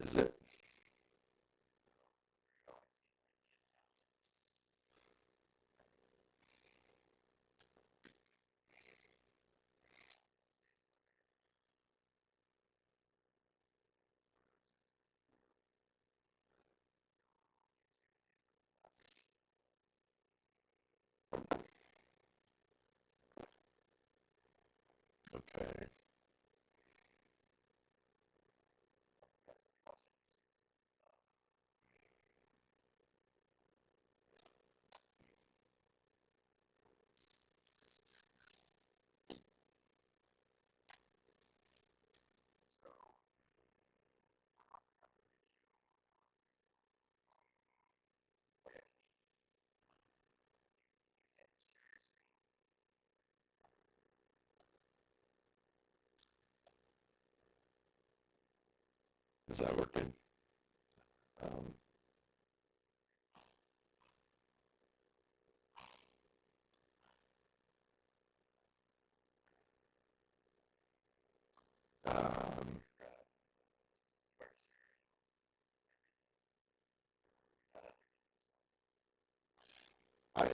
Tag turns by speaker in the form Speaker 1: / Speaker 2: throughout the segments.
Speaker 1: Is it? Okay. Is that working? Um, um, I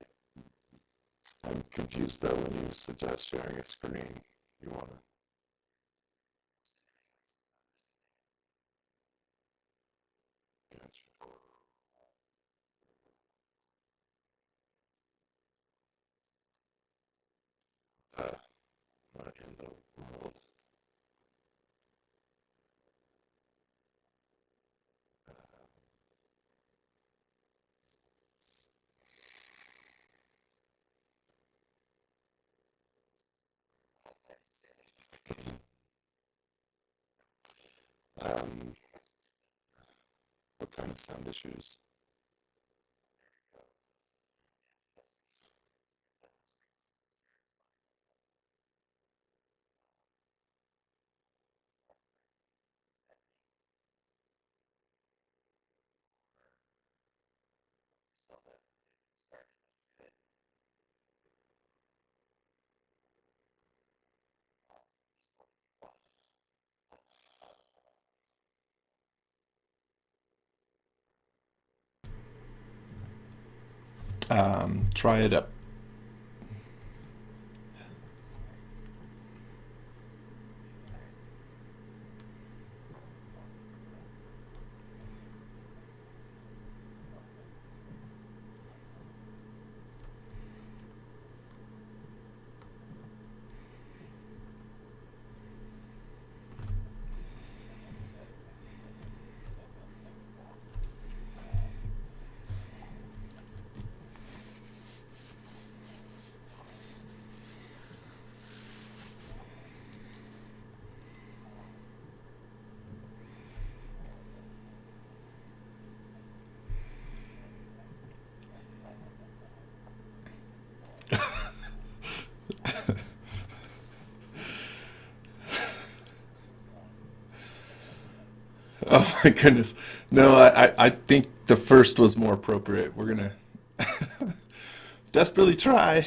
Speaker 1: I'm confused though when you suggest sharing a screen. You want to gotcha. What in the world? Um, what kind of sound issues? Try it up. Oh my goodness. No, I think the first was more appropriate. We're gonna desperately try.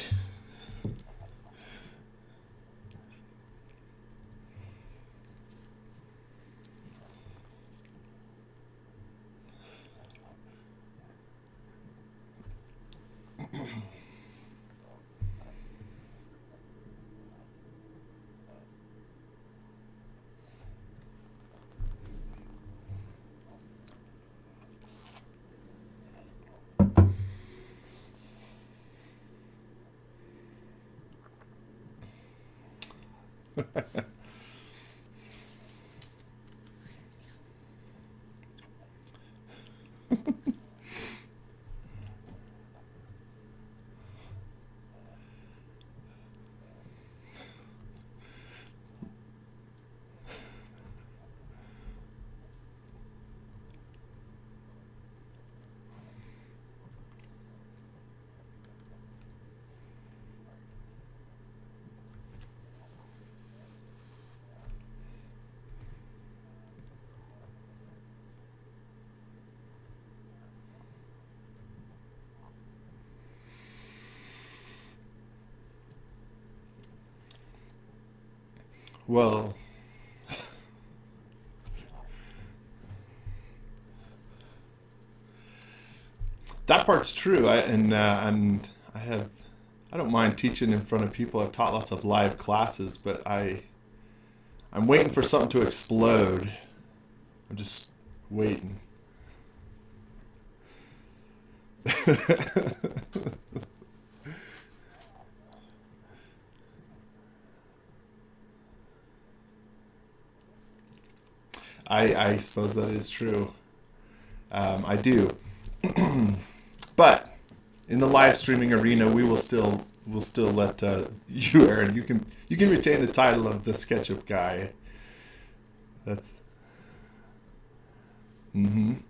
Speaker 1: Well,
Speaker 2: that part's true. And I have I don't mind teaching in front of people. I've taught lots of live classes, but I'm waiting for something to explode. I'm just waiting. I suppose that is true. I do, but in the live streaming arena, we'll still let you, Aaron. You can retain the title of the SketchUp guy. That's hmm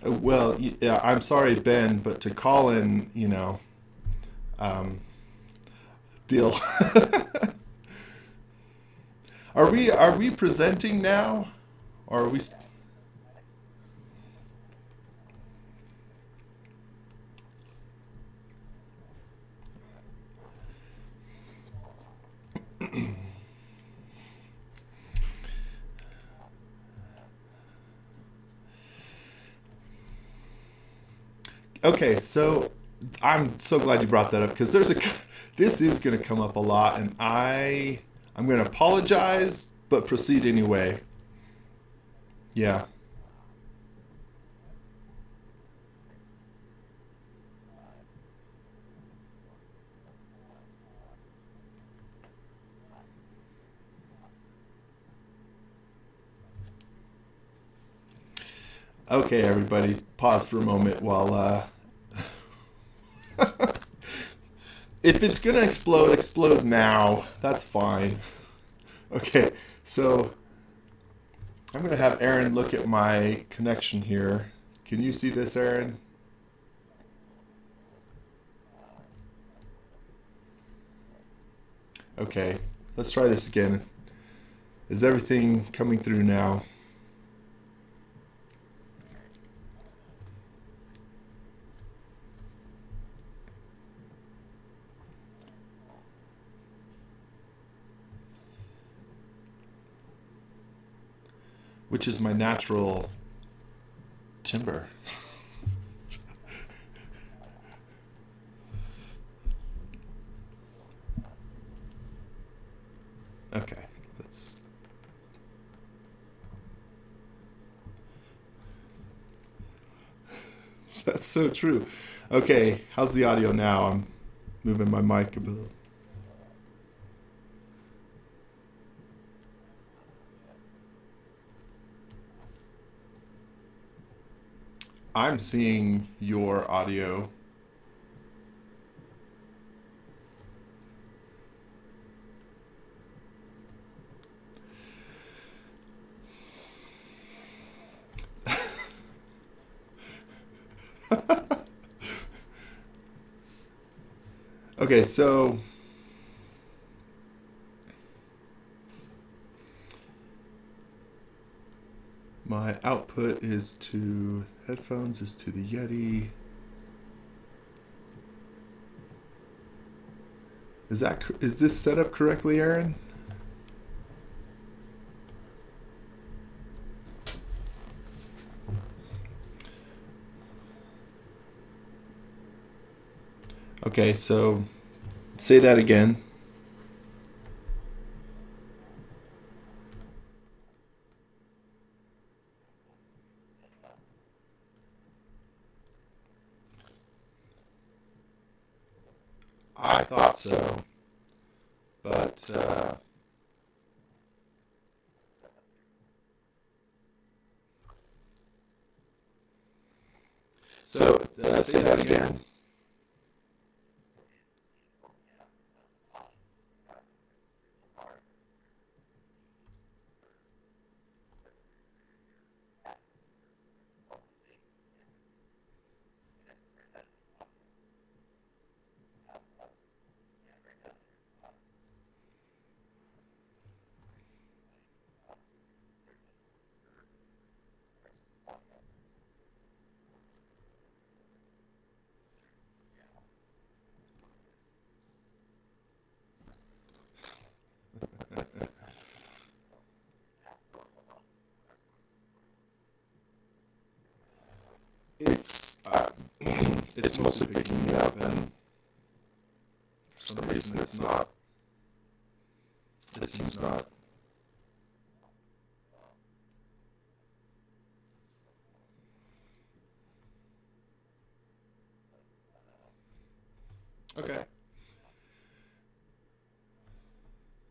Speaker 2: well. Yeah, I'm sorry, Ben, but to call in, um, deal. Are we presenting now, or are we? Okay, so I'm so glad you brought that up because this is going to come up a lot, and I'm going to apologize, but proceed anyway. Yeah. Okay, everybody, pause for a moment while if it's going to explode, explode now. That's fine. Okay, so I'm going to have Aaron look at my connection here. Can you see this, Aaron? Okay, let's try this again. Is everything coming through now? Which is my natural timber. Okay, that's so true. Okay, how's the audio now? I'm moving my mic a bit. I'm seeing your audio. Okay, so my output is to headphones is to the Yeti. Is this set up correctly, Aaron? Okay, so say that again. I thought so, but so say that again.
Speaker 1: it's mostly picking me up, and for some reason it seems not.
Speaker 2: Okay.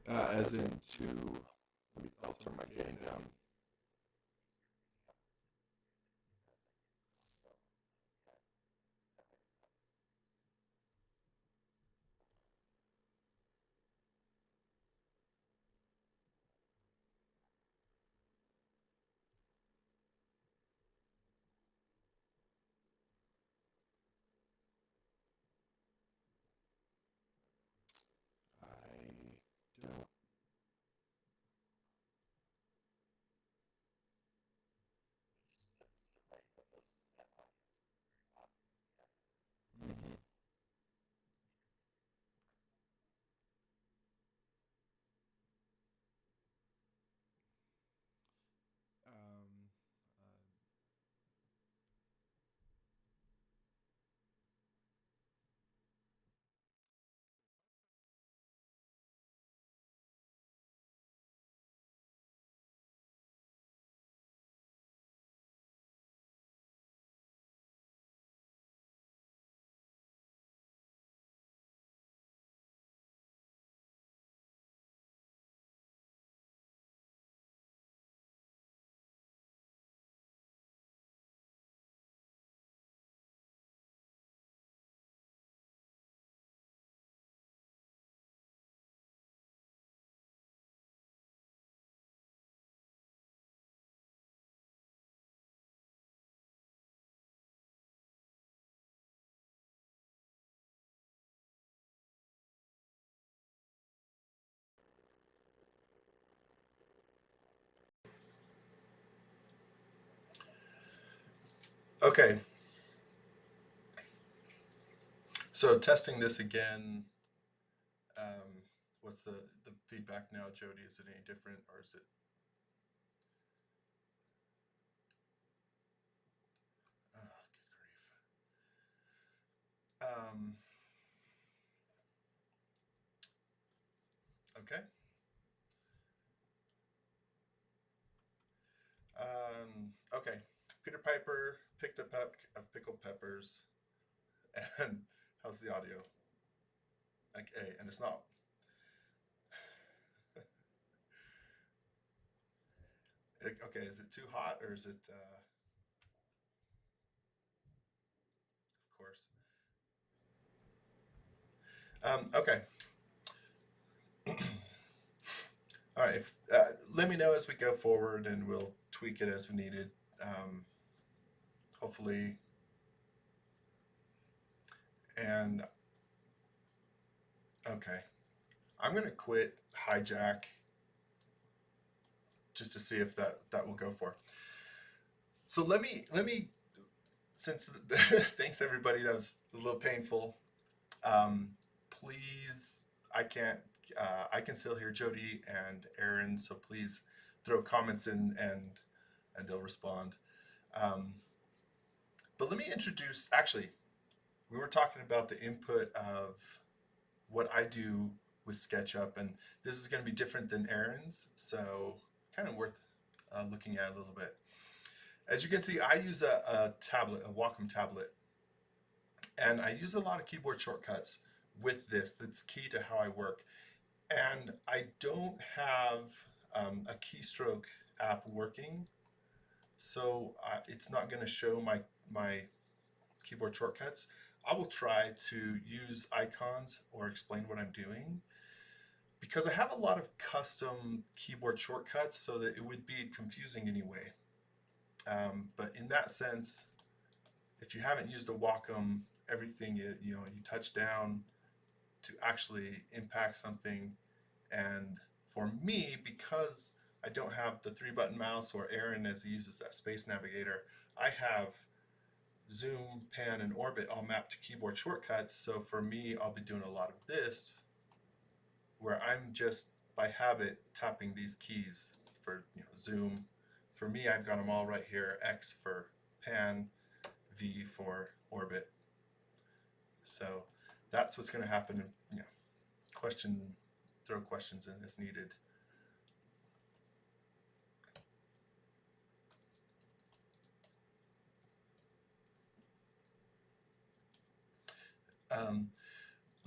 Speaker 2: As in,
Speaker 1: I'll turn my gain down. I don't. Mhm.
Speaker 2: um, okay. So testing this again. Um, what's the feedback now, Jody? Is it any different, or is it? Oh, good grief. Okay. Okay. Peter Piper picked a peck of pickled peppers, and how's the audio? Okay, and it's not. Okay, is it too hot or is it? Of course. Okay. All right. Let me know as we go forward, and we'll tweak it as we need it. Hopefully, and okay, I'm gonna quit hijack just to see if that will go for. So let me since thanks everybody. That was a little painful. Please, I can't. I can still hear Jody and Aaron, so please throw comments in and they'll respond. Um, but let me introduce. Actually, we were talking about the input of what I do with SketchUp, and this is going to be different than Aaron's, so kind of worth looking at a little bit. As you can see, I use a tablet, a Wacom tablet, and I use a lot of keyboard shortcuts with this. That's key to how I work. And I don't have a keystroke app working, so it's not going to show my keyboard shortcuts. I will try to use icons or explain what I'm doing because I have a lot of custom keyboard shortcuts so that it would be confusing anyway. But in that sense, if you haven't used a Wacom, everything you touch down to actually impact something. And for me, because I don't have the 3-button mouse, or Aaron as he uses that space navigator, I have zoom, pan, and orbit all mapped to keyboard shortcuts. So for me, I'll be doing a lot of this where I'm just by habit tapping these keys for zoom. For me, I've got them all right here. X for pan, V for orbit. So that's what's going to happen. Throw questions in as needed.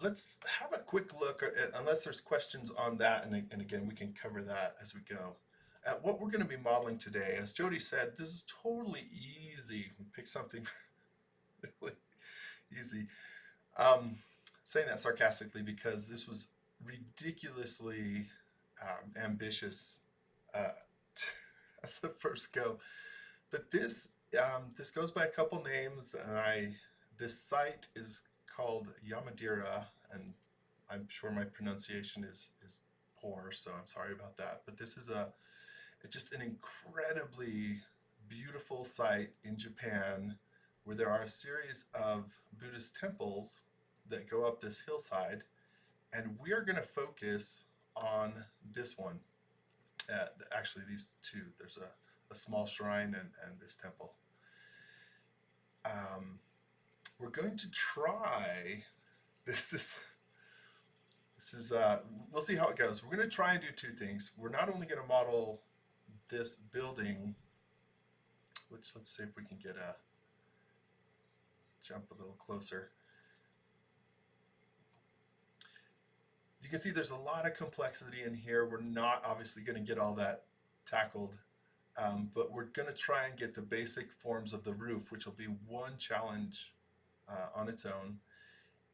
Speaker 2: Let's have a quick look, unless there's questions on that, and again, we can cover that as we go. At what we're going to be modeling today, as Jody said, this is totally easy. We pick something really easy. Saying that sarcastically because this was ridiculously ambitious as a first go. But this goes by a couple names, and this site is called Yamadera, and I'm sure my pronunciation is poor, so I'm sorry about that. But this is just an incredibly beautiful site in Japan where there are a series of Buddhist temples that go up this hillside, and we are going to focus on this one. Actually, these two. There's a small shrine and this temple. We're going to try. This is we'll see how it goes. We're going to try and do two things. We're not only going to model this building, which let's see if we can jump a little closer. You can see there's a lot of complexity in here. We're not obviously going to get all that tackled, but we're going to try and get the basic forms of the roof, which will be one challenge on its own.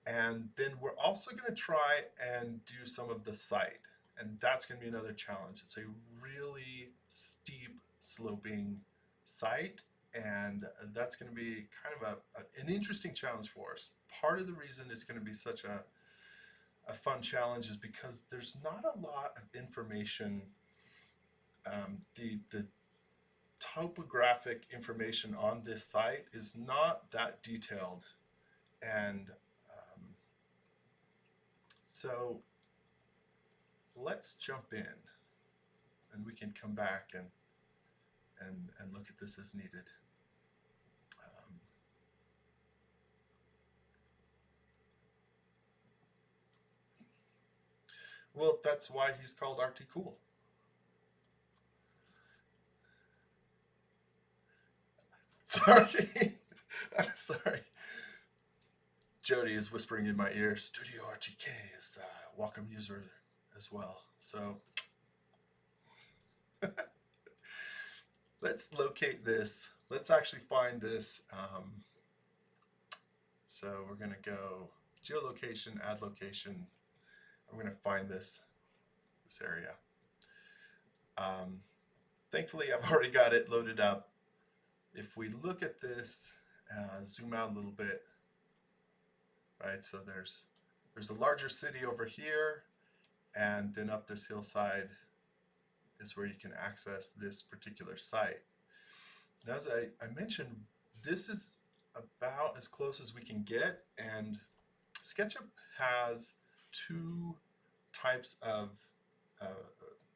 Speaker 2: And then we're also going to try and do some of the site, and that's going to be another challenge. It's a really steep sloping site, and that's going to be kind of an interesting challenge for us. Part of the reason it's going to be such a fun challenge is because there's not a lot of information. The topographic information on this site is not that detailed, and so let's jump in, and we can come back and look at this as needed. Well, that's why he's called RT Cool. Sorry. I'm sorry. Jody is whispering in my ear, Studio RTK is a Wacom user as well. So let's locate this. Let's actually find this. So we're going to go geolocation, add location. I'm going to find this area. Thankfully, I've already got it loaded up. If we look at this, zoom out a little bit, right? So there's a larger city over here, and then up this hillside is where you can access this particular site. Now, as I mentioned, this is about as close as we can get, and SketchUp has two types of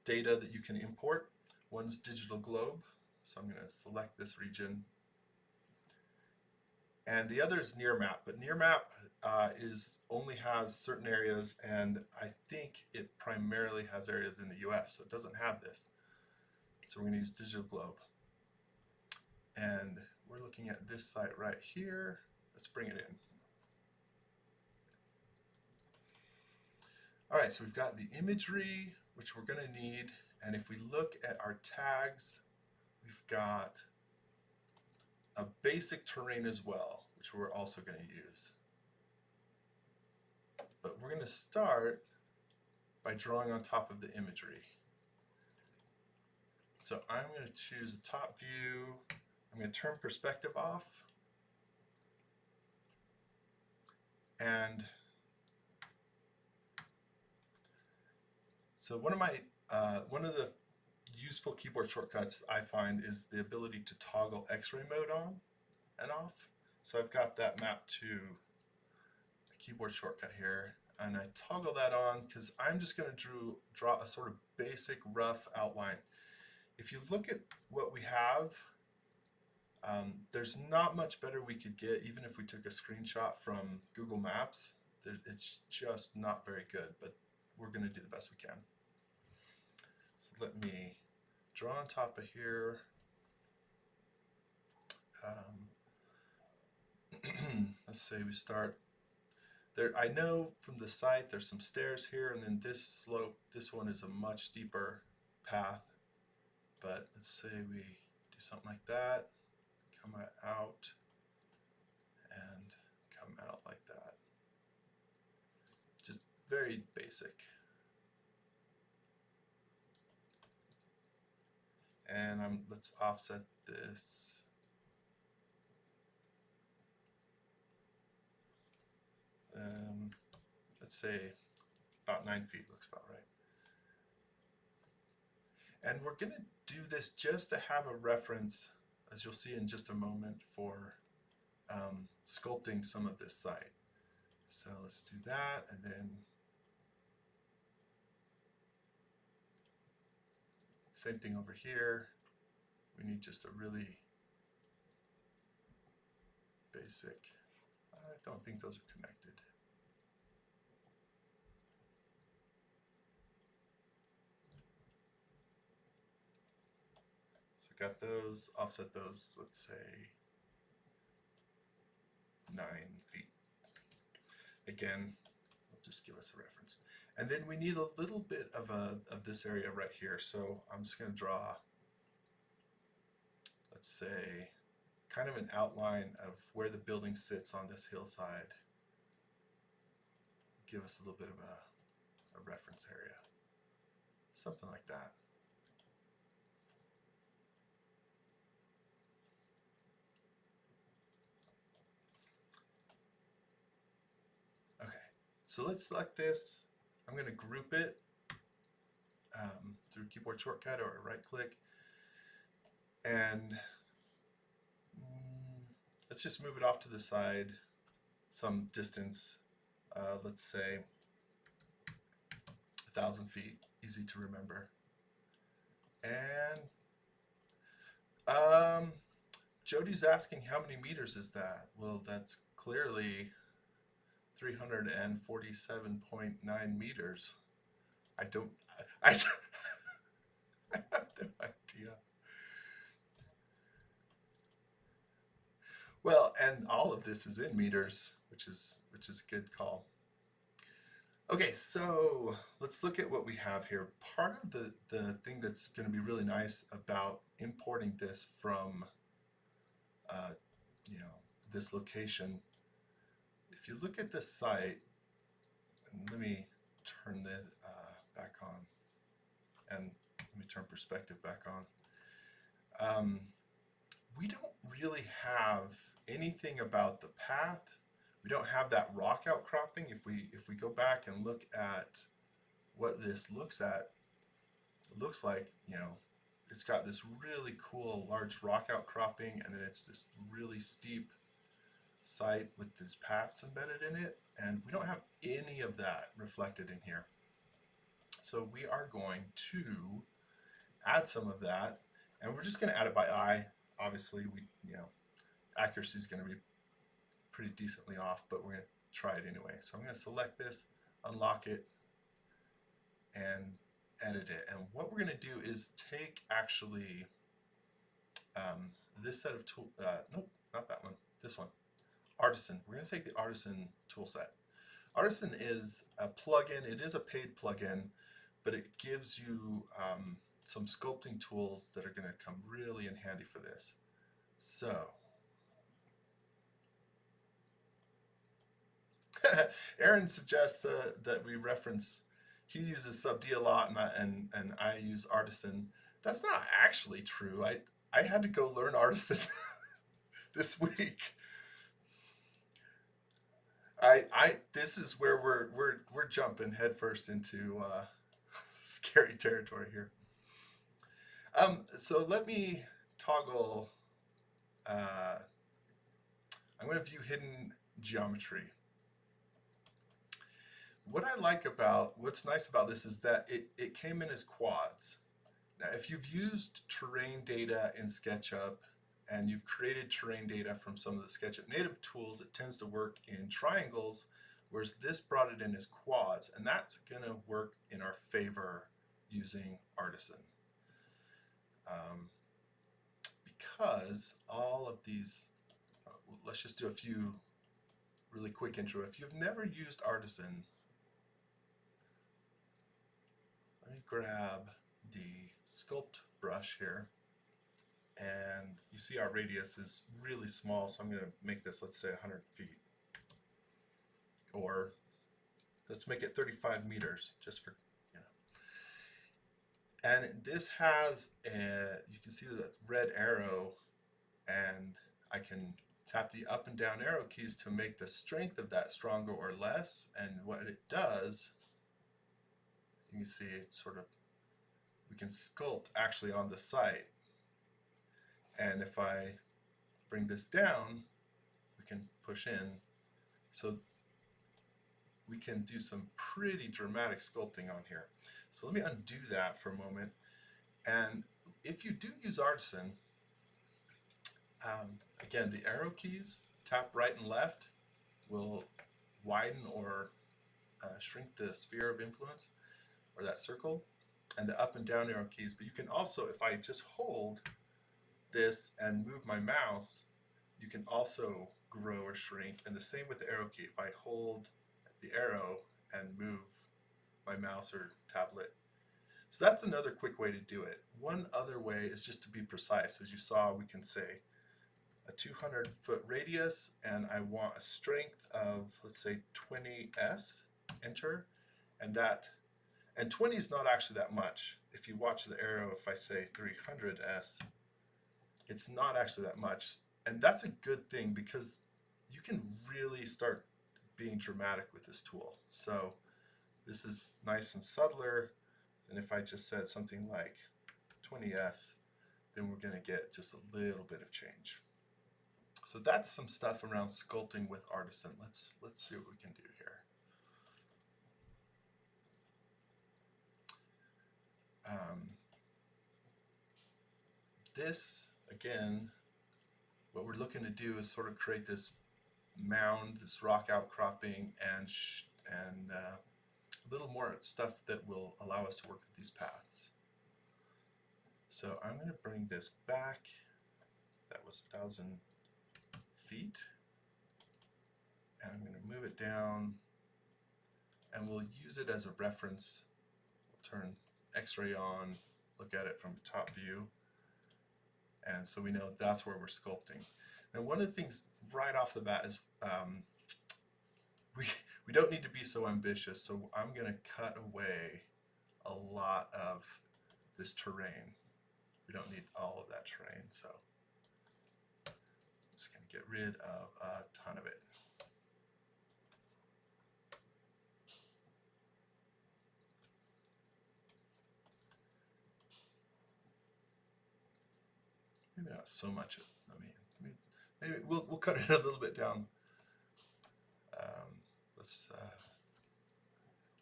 Speaker 2: data that you can import. One's digital globe, so I'm going to select this region, and the other is near map. But near map only has certain areas, and I think it primarily has areas in the US, so it doesn't have this. So we're going to use digital globe, and we're looking at this site right here. Let's bring it in. All right, so we've got the imagery, which we're going to need, and if we look at our tags, we've got a basic terrain as well, which we're also going to use. But we're going to start by drawing on top of the imagery. So I'm going to choose a top view. I'm going to turn perspective off, and so one of the useful keyboard shortcuts I find is the ability to toggle X-ray mode on and off. So I've got that mapped to a keyboard shortcut here, and I toggle that on because I'm just going to draw a sort of basic rough outline. If you look at what we have, There's not much better we could get, even if we took a screenshot from Google Maps. It's just not very good, but we're going to do the best we can. So let me draw on top of here. Let's say we start there. I know from the site there's some stairs here, and then this slope, this one is a much steeper path. But let's say we do something like that, come out and come out like that. Just very basic. And let's offset this. Let's say about 9 feet looks about right. And we're going to do this just to have a reference, as you'll see in just a moment, for sculpting some of this site. So let's do that, and then same thing over here. We need just a really basic, I don't think those are connected. So got those, offset those, let's say 9 feet. Again, will just give us a reference. And then we need a little bit of this area right here. So I'm just going to draw, let's say, kind of an outline of where the building sits on this hillside. Give us a little bit of a reference area. Something like that. Okay, so let's select this. I'm going to group it through keyboard shortcut or right click. And let's just move it off to the side some distance. Let's say 1,000 feet, easy to remember. And Jody's asking how many meters is that? Well, that's clearly 347.9 meters. I have no idea. Well, and all of this is in meters, which is a good call. Okay, so let's look at what we have here. Part of the thing that's going to be really nice about importing this from this location, if you look at the site, and let me turn this back on, and let me turn perspective back on. We don't really have anything about the path. We don't have that rock outcropping. If we go back and look at what this looks like, it's got this really cool large rock outcropping, and then it's this really steep site with these paths embedded in it, and we don't have any of that reflected in here. So we are going to add some of that, and we're just going to add it by eye. Obviously, accuracy is going to be pretty decently off, but we're going to try it anyway. So I'm going to select this, unlock it, and edit it. And what we're going to do is take actually this set of tool, nope, not that one, this one, Artisan. We're going to take the Artisan tool set. Artisan is a plugin. It is a paid plugin, but it gives you some sculpting tools that are going to come really in handy for this. So Aaron suggests that we reference, he uses Sub D a lot, and I use Artisan. That's not actually true. I had to go learn Artisan this week. This is where we're jumping headfirst into scary territory here. So let me toggle. I'm going to view hidden geometry. What's nice about this is that it came in as quads. Now, if you've used terrain data in SketchUp and you've created terrain data from some of the SketchUp native tools, it tends to work in triangles, whereas this brought it in as quads, and that's going to work in our favor using Artisan. Because all of these, let's just do a few really quick intro. If you've never used Artisan, let me grab the sculpt brush here, and you see our radius is really small, so I'm going to make this, let's say 100 feet, or let's make it 35 meters just for, you know. And this has you can see that red arrow, and I can tap the up and down arrow keys to make the strength of that stronger or less. And what it does, you can see it sort of, we can sculpt actually on the site. And if I bring this down, we can push in. So we can do some pretty dramatic sculpting on here. So let me undo that for a moment. And if you do use Artisan, again, the arrow keys, tap right and left, will widen or shrink the sphere of influence, or that circle, and the up and down arrow keys. But you can also, if I just hold this and move my mouse, you can also grow or shrink. And the same with the arrow key. If I hold the arrow and move my mouse or tablet. So that's another quick way to do it. One other way is just to be precise. As you saw, we can say a 200-foot radius, and I want a strength of, let's say, 20s, enter, and 20 is not actually that much. If you watch the arrow, if I say 300s, it's not actually that much. And that's a good thing, because you can really start being dramatic with this tool. So this is nice and subtler, and if I just said something like 20s, then we're going to get just a little bit of change. So that's some stuff around sculpting with Artisan. Let's see what we can do here. This, again, what we're looking to do is sort of create this mound, this rock outcropping, and a little more stuff that will allow us to work with these paths. So I'm going to bring this back. That was 1,000 feet. And I'm going to move it down, and we'll use it as a reference. We'll turn X-ray on, look at it from the top view, and so we know that's where we're sculpting. Now, one of the things right off the bat is we don't need to be so ambitious, so I'm going to cut away a lot of this terrain. We don't need all of that terrain, so I'm just going to get rid of a ton of it. Maybe not so much. Maybe we'll cut it a little bit down. Let's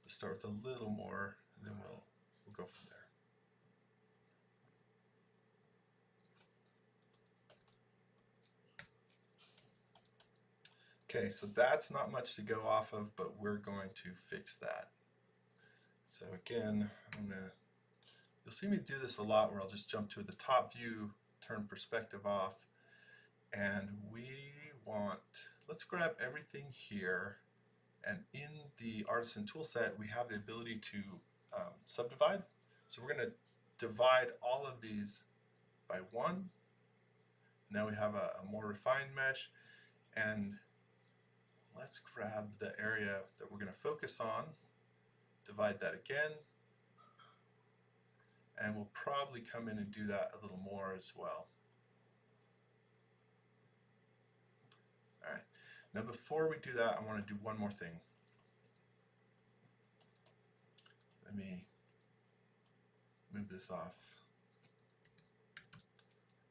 Speaker 2: start with a little more, and then we'll go from there. Okay, so that's not much to go off of, but we're going to fix that. So again, you'll see me do this a lot, where I'll just jump to the top view, turn perspective off, and we want, let's grab everything here, and in the Artisan toolset we have the ability to subdivide. So we're going to divide all of these by 1. Now we have a more refined mesh, and let's grab the area that we're going to focus on, divide that again, and we'll probably come in and do that a little more as well. All right, now before we do that, I want to do one more thing. Let me move this off,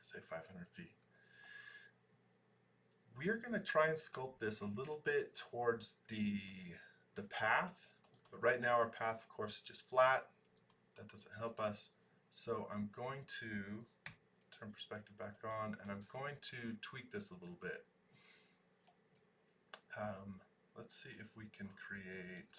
Speaker 2: say 500 feet. We are going to try and sculpt this a little bit towards the path, but right now our path, of course, is just flat. That doesn't help us. So I'm going to turn perspective back on, and I'm going to tweak this a little bit. Let's see if we can create.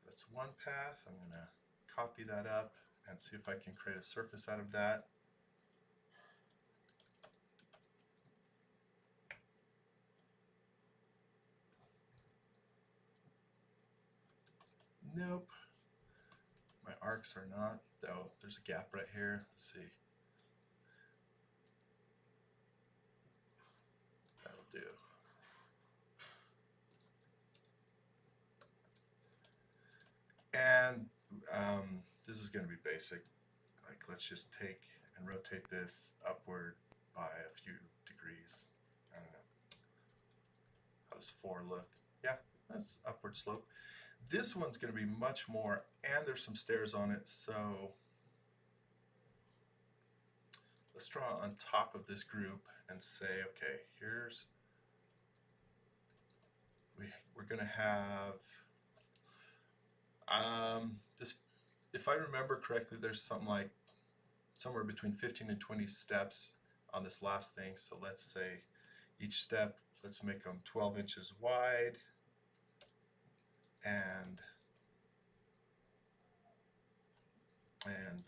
Speaker 2: That's one path. I'm going to copy that up and see if I can create a surface out of that. Nope. My arcs are not, though. There's a gap right here. Let's see. That'll do. And this is going to be basic. Like, let's just take and rotate this upward by a few degrees. I don't know. How does 4 look? Yeah, that's upward slope. This one's going to be much more, and there's some stairs on it, so let's draw on top of this group and say, okay, here's, we're going to have, this, if I remember correctly, there's something like somewhere between 15 and 20 steps on this last thing. So let's say each step, let's make them 12 inches wide and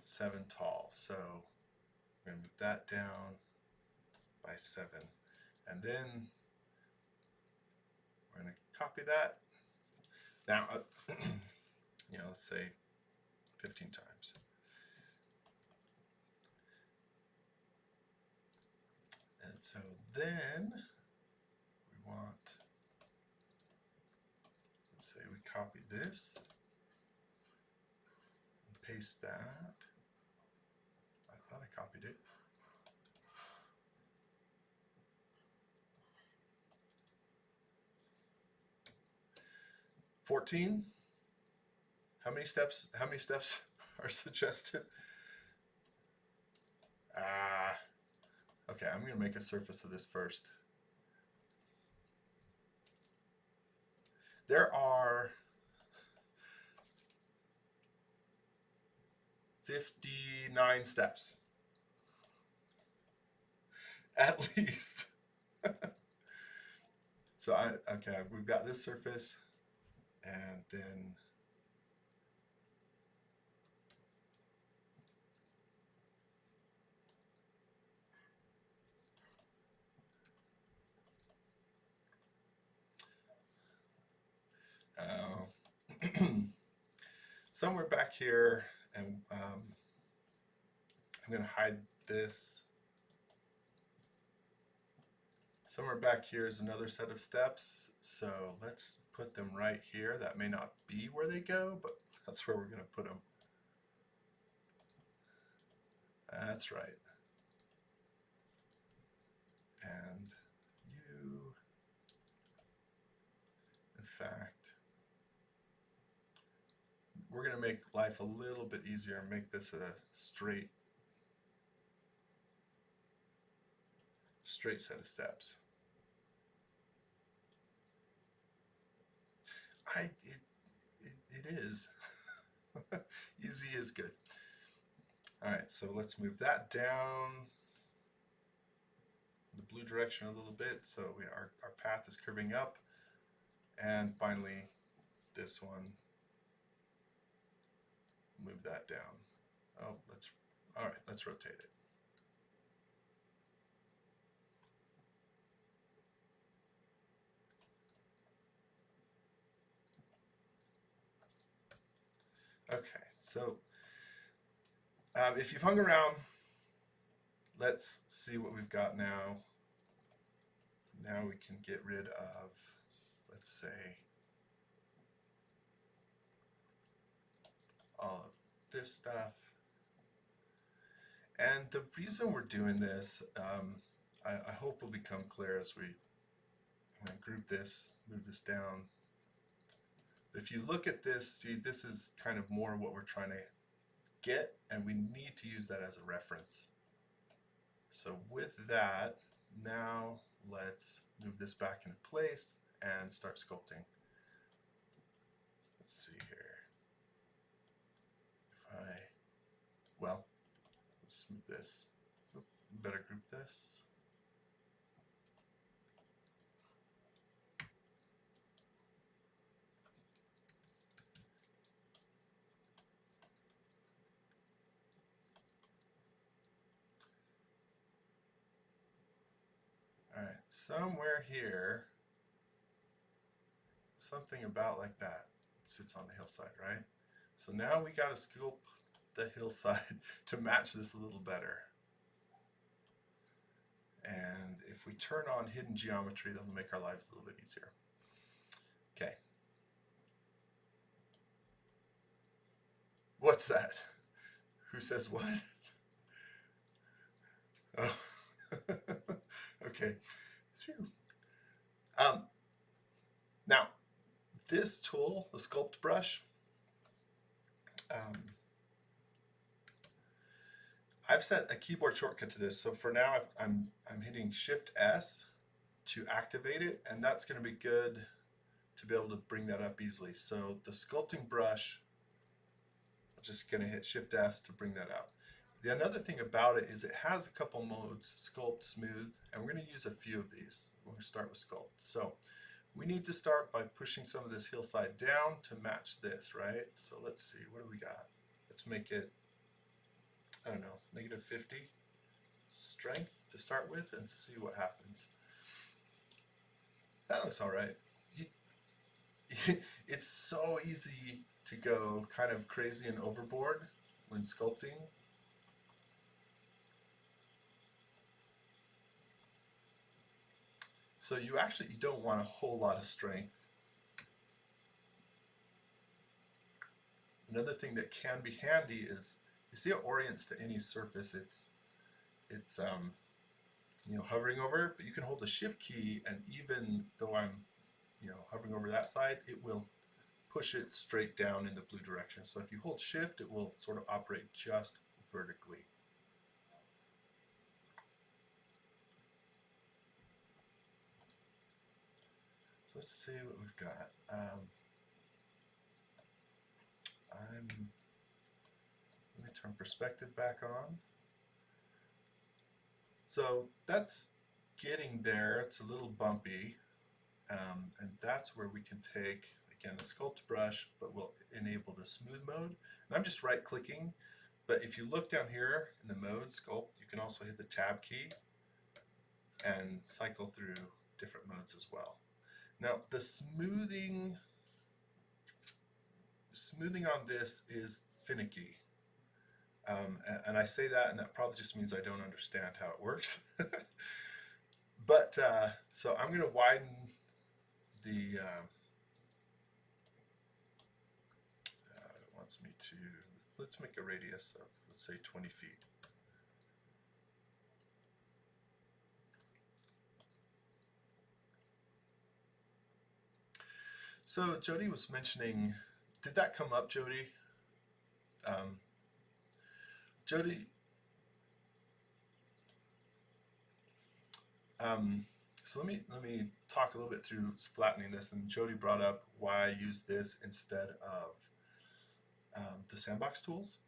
Speaker 2: 7 tall. So I'm going to move that down by 7. And then we're going to copy that. Now, you know, let's say 15 times. And so then we want, let's say we copy this and paste that. I thought I copied it. $14. How many steps are suggested? Okay, I'm going to make a surface of this first. There are 59 steps, at least. So okay, we've got this surface, and then somewhere back here, and I'm going to hide this. Somewhere back here is another set of steps, so let's put them right here. That may not be where they go, but that's where we're going to put them. That's right. And you, in fact, we're going to make life a little bit easier and make this a straight set of steps. It is. Easy is good. All right, so let's move that down the blue direction a little bit, so our path is curving up. And finally, this one, move that down. Oh, all right, let's rotate it. Okay, so if you've hung around, let's see what we've got now. Now we can get rid of, let's say, all of this stuff. And the reason we're doing this, I hope will become clear as I'm going to group this, move this down. If you look at this, see, this is kind of more what we're trying to get, and we need to use that as a reference. So with that, now let's move this back into place and start sculpting. let's see here. If I, well, let's smooth this. Better group this. All right, somewhere here, something about like that sits on the hillside, right? So now we got to sculpt the hillside to match this a little better. And if we turn on hidden geometry, that'll make our lives a little bit easier. Okay. What's that? Who says what? Oh. Okay. Now, this tool, the sculpt brush, I've set a keyboard shortcut to this. So for now, I'm hitting Shift S to activate it, and that's going to be good to be able to bring that up easily. So the sculpting brush, I'm just going to hit Shift S to bring that up. The another thing about it is it has a couple modes, sculpt, smooth, and we're going to use a few of these. We're going to start with sculpt. So we need to start by pushing some of this hillside down to match this, right? So let's see, what do we got? Let's make it, I don't know, -50 strength to start with and see what happens. That looks all right. It's so easy to go kind of crazy and overboard when sculpting. So you don't want a whole lot of strength. Another thing that can be handy is, you see it orients to any surface. It's you know, hovering over it, but you can hold the Shift key, and even though I'm, you know, hovering over that side, it will push it straight down in the blue direction. So if you hold Shift, it will sort of operate just vertically. So let's see what we've got. Let me turn perspective back on. So that's getting there. It's a little bumpy, and that's where we can take, again, the sculpt brush, but we'll enable the smooth mode. And I'm just right clicking, but if you look down here in the mode sculpt, you can also hit the tab key and cycle through different modes as well. Now the smoothing on this is finicky. And I say that, and that probably just means I don't understand how it works. But so I'm going to widen the, it wants me to, let's make a radius of, let's say, 20 feet. So Jody was mentioning, did that come up, Jody? Jody, so let me talk a little bit through flattening this. And Jody brought up why I use this instead of the sandbox tools.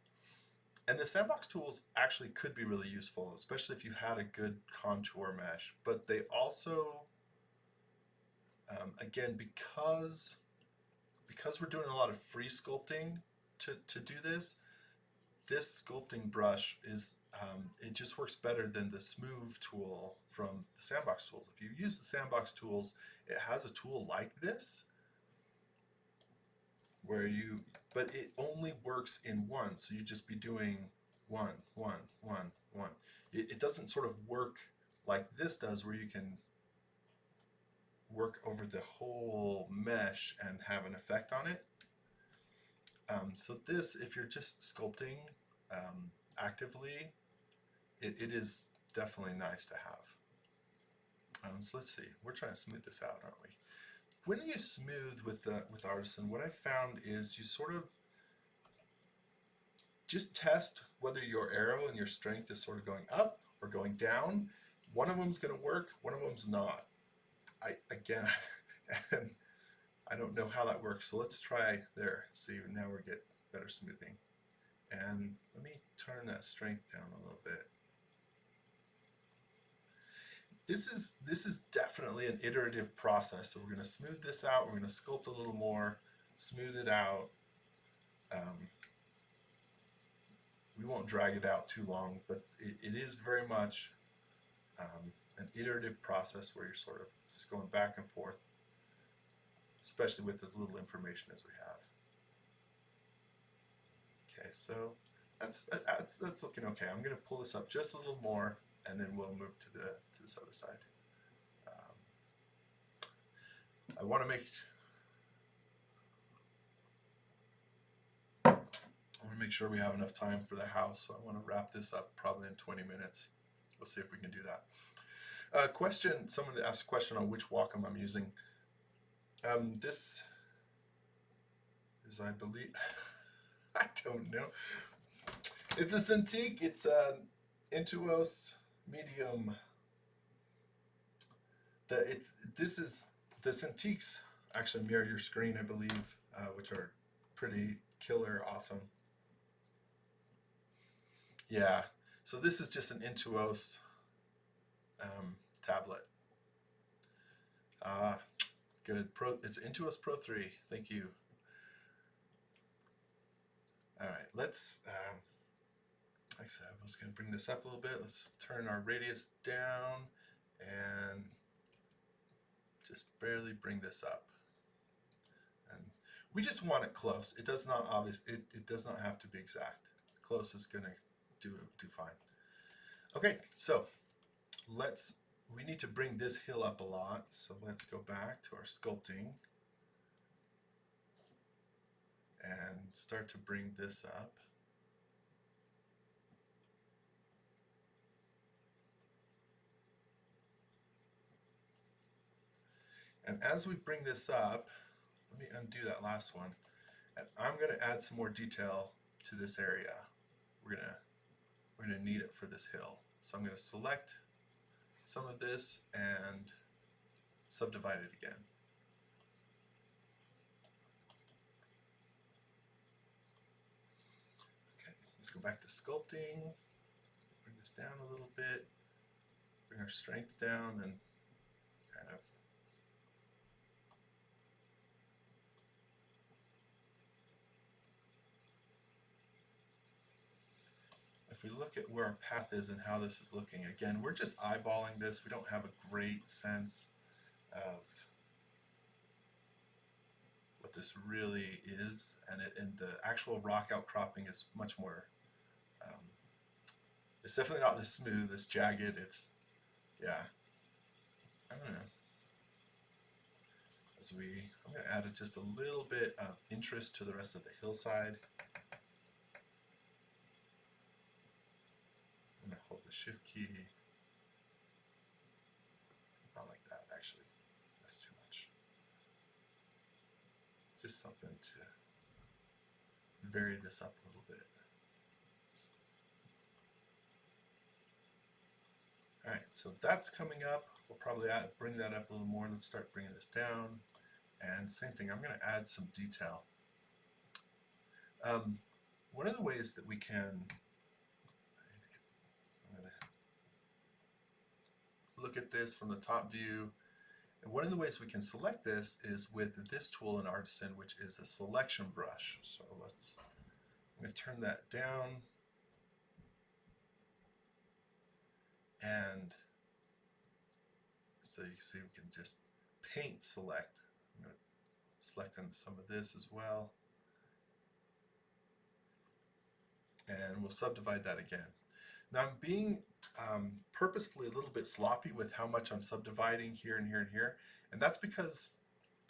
Speaker 2: And the sandbox tools actually could be really useful, especially if you had a good contour mesh. But they also, again, because we're doing a lot of free sculpting to do this, this sculpting brush is, it just works better than the smooth tool from the sandbox tools. If you use the sandbox tools, it has a tool like this, where but it only works in one, so you just be doing one, one, one, one. It doesn't sort of work like this does, where you can work over the whole mesh and have an effect on it. So this, if you're just sculpting actively, it is definitely nice to have. So let's see, we're trying to smooth this out, aren't we? When you smooth with Artisan, what I found is you sort of just test whether your arrow and your strength is sort of going up or going down. One of them's going to work, one of them's not. And I don't know how that works, so let's try there. See, now we get better smoothing. And let me turn that strength down a little bit. This is definitely an iterative process. So we're going to smooth this out. We're going to sculpt a little more, smooth it out. We won't drag it out too long, but it is very much an iterative process where you're sort of just going back and forth, especially with as little information as we have. Okay, so that's looking okay. I'm going to pull this up just a little more, and then we'll move to this other side. I want to make sure we have enough time for the house, so I want to wrap this up probably in 20 minutes. We'll see if we can do that. Question, someone asked a question on which Wacom I'm using. This is, I believe, I don't know. It's a Cintiq. It's an Intuos Medium. The Cintiqs actually mirror your screen, I believe, which are pretty killer awesome. Yeah, so this is just an Intuos tablet. Good. It's Intuos Pro 3. Thank you. All right, let's, like I said, I was going to bring this up a little bit. Let's turn our radius down and just barely bring this up. And we just want it close. It does not it does not have to be exact. Close is going to do fine. Okay, so we need to bring this hill up a lot. So let's go back to our sculpting and start to bring this up. And as we bring this up, let me undo that last one. And I'm going to add some more detail to this area. We're going to need it for this hill. So I'm going to select some of this and subdivide it again. Okay, let's go back to sculpting. Bring this down a little bit. Bring our strength down and kind of if we look at where our path is and how this is looking, again, we're just eyeballing this. We don't have a great sense of what this really is, and the actual rock outcropping is much more, it's definitely not this smooth, this jagged. It's, yeah, I don't know. I'm going to add just a little bit of interest to the rest of the hillside. I'm going to hold the shift key. Not like that, actually. That's too much. Just something to vary this up a little bit. All right, so that's coming up. We'll probably bring that up a little more. Let's start bringing this down. And same thing, I'm going to add some detail. One of the ways that we can, I'm going to look at this from the top view. And one of the ways we can select this is with this tool in Artisan, which is a selection brush. So I'm going to turn that down. And so you can see we can just paint select. I'm going to select on some of this as well. And we'll subdivide that again. Now I'm being purposefully a little bit sloppy with how much I'm subdividing here and here and here. And that's because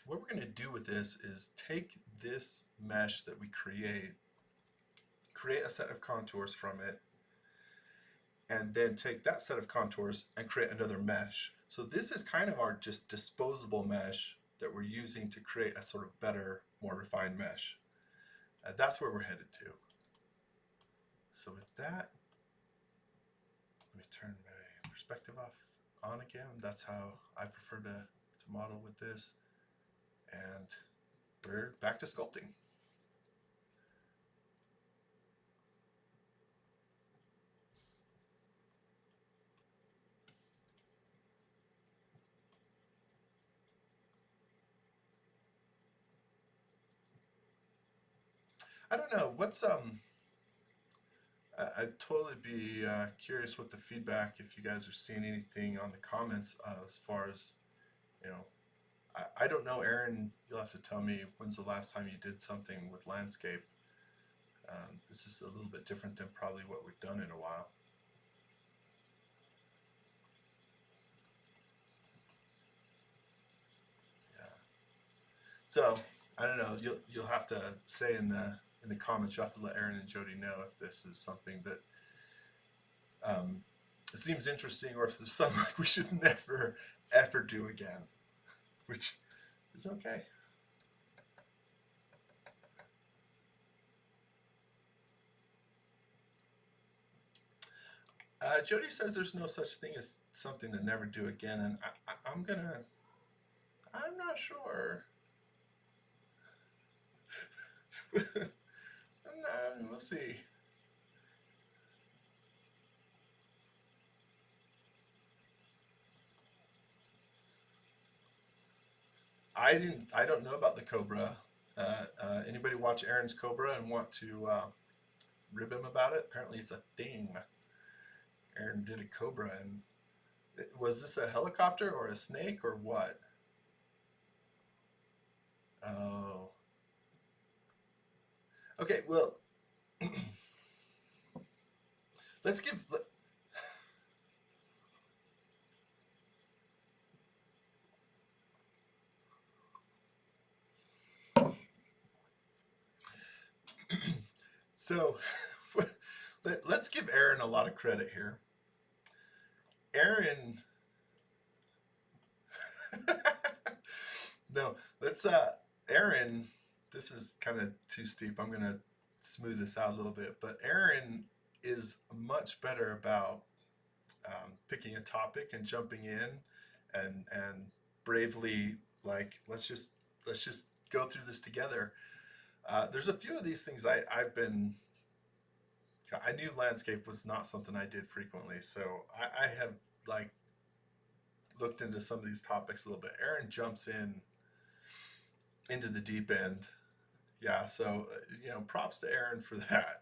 Speaker 2: what we're going to do with this is take this mesh that we create a set of contours from it, and then take that set of contours and create another mesh. So this is kind of our just disposable mesh that we're using to create a sort of better, more refined mesh. That's where we're headed to. So with that, let me turn my perspective on again. That's how I prefer to model with this. And we're back to sculpting. I don't know what's I'd totally be curious what the feedback, if you guys are seeing anything on the comments as far as, you know, I don't know, Aaron, you'll have to tell me when's the last time you did something with landscape. This is a little bit different than probably what we've done in a while. Yeah. So I don't know. You'll have to say in the comments. You'll have to let Aaron and Jody know if this is something that it seems interesting, or if there's something like we should never ever do again, which is okay. Jody says there's no such thing as something to never do again, and I'm not sure. We'll see. I don't know about the Cobra. Anybody watch Aaron's Cobra and want to rib him about it? Apparently, it's a thing. Aaron did a Cobra, and was this a helicopter or a snake or what? Oh, okay. Well, let's give. So, let's give Aaron a lot of credit here. Aaron. No, let's Aaron, this is kind of too steep. I'm gonna smooth this out a little bit, but Aaron is much better about picking a topic and jumping in and bravely, like, let's just go through this together. There's a few of these things I knew landscape was not something I did frequently, so I have like looked into some of these topics a little bit. Aaron jumps into the deep end. Yeah, so props to Aaron for that.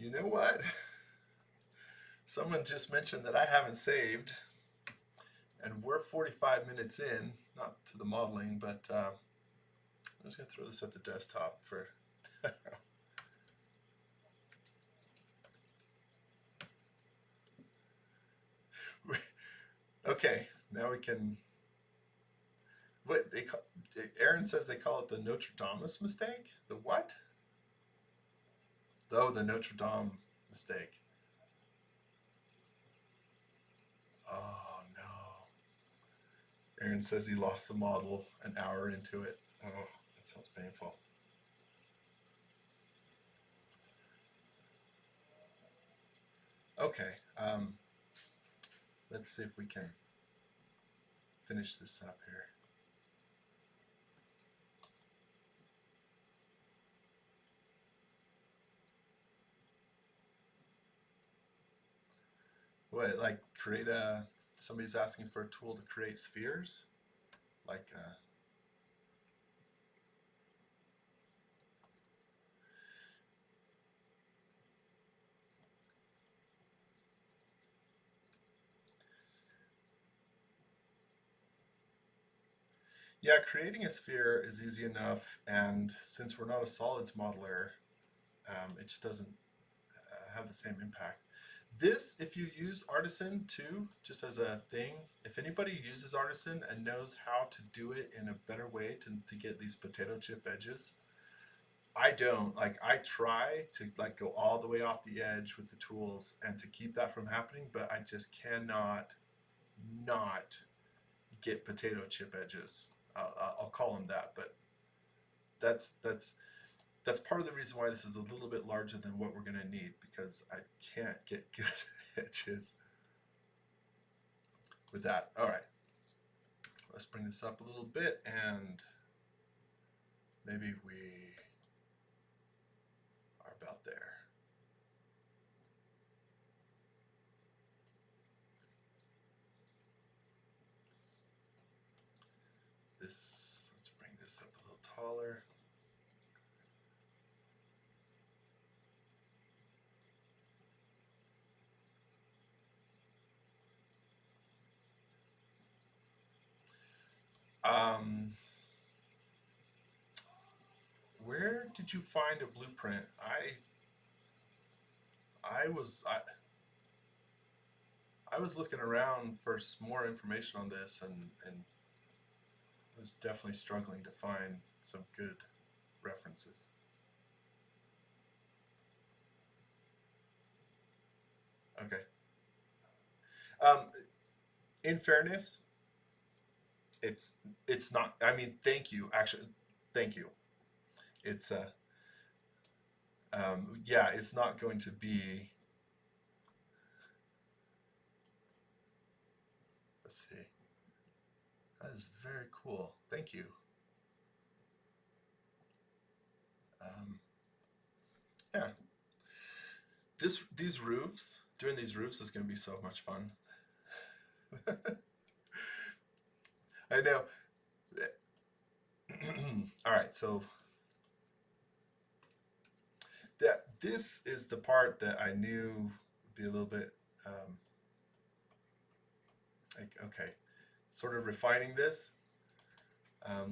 Speaker 2: You know what? Someone just mentioned that I haven't saved, and we're 45 minutes in, not to the modeling, but I'm just going to throw this at the desktop for. Okay, now we can. What they call, Aaron says they call it the Notre Dame mistake. The what? Oh, the Notre Dame mistake. Oh no. Aaron says he lost the model an hour into it. Oh, that sounds painful. Okay, let's see if we can finish this up here. What, like create a, somebody's asking for a tool to create spheres? Like, yeah, creating a sphere is easy enough, and since we're not a solids modeler, it just doesn't have the same impact. This, if you use Artisan too, just as a thing, if anybody uses Artisan and knows how to do it in a better way to get these potato chip edges, I don't. Like, I try to like go all the way off the edge with the tools and to keep that from happening, but I just cannot not get potato chip edges. I'll call them that, but that's that's part of the reason why this is a little bit larger than what we're going to need, because I can't get good edges with that. All right, let's bring this up a little bit, and maybe we are about there. Let's bring this up a little taller. Where did you find a blueprint? I was looking around for some more information on this, and was definitely struggling to find some good references. Okay. In fairness, it's not. I mean, thank you. Actually, thank you. It's yeah, it's not going to be. Let's see. That is very cool. Thank you. Yeah. These roofs, doing these roofs is going to be so much fun. I know. All right, so this is the part that I knew would be a little bit like, okay, sort of refining this.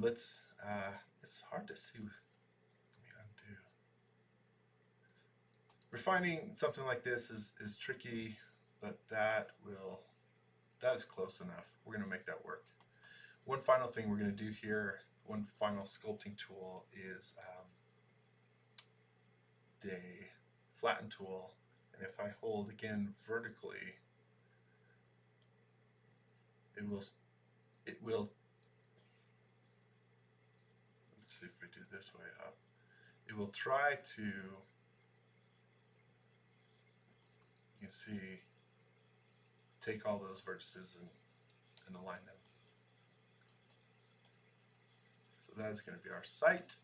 Speaker 2: It's hard to see. Let me undo. Refining something like this is tricky, but that is close enough. We're going to make that work. One final thing we're going to do here, one final sculpting tool is the flatten tool. And if I hold again vertically, it will, let's see if we do this way up. It will try to, you can see, take all those vertices and align them. So that is going to be our site.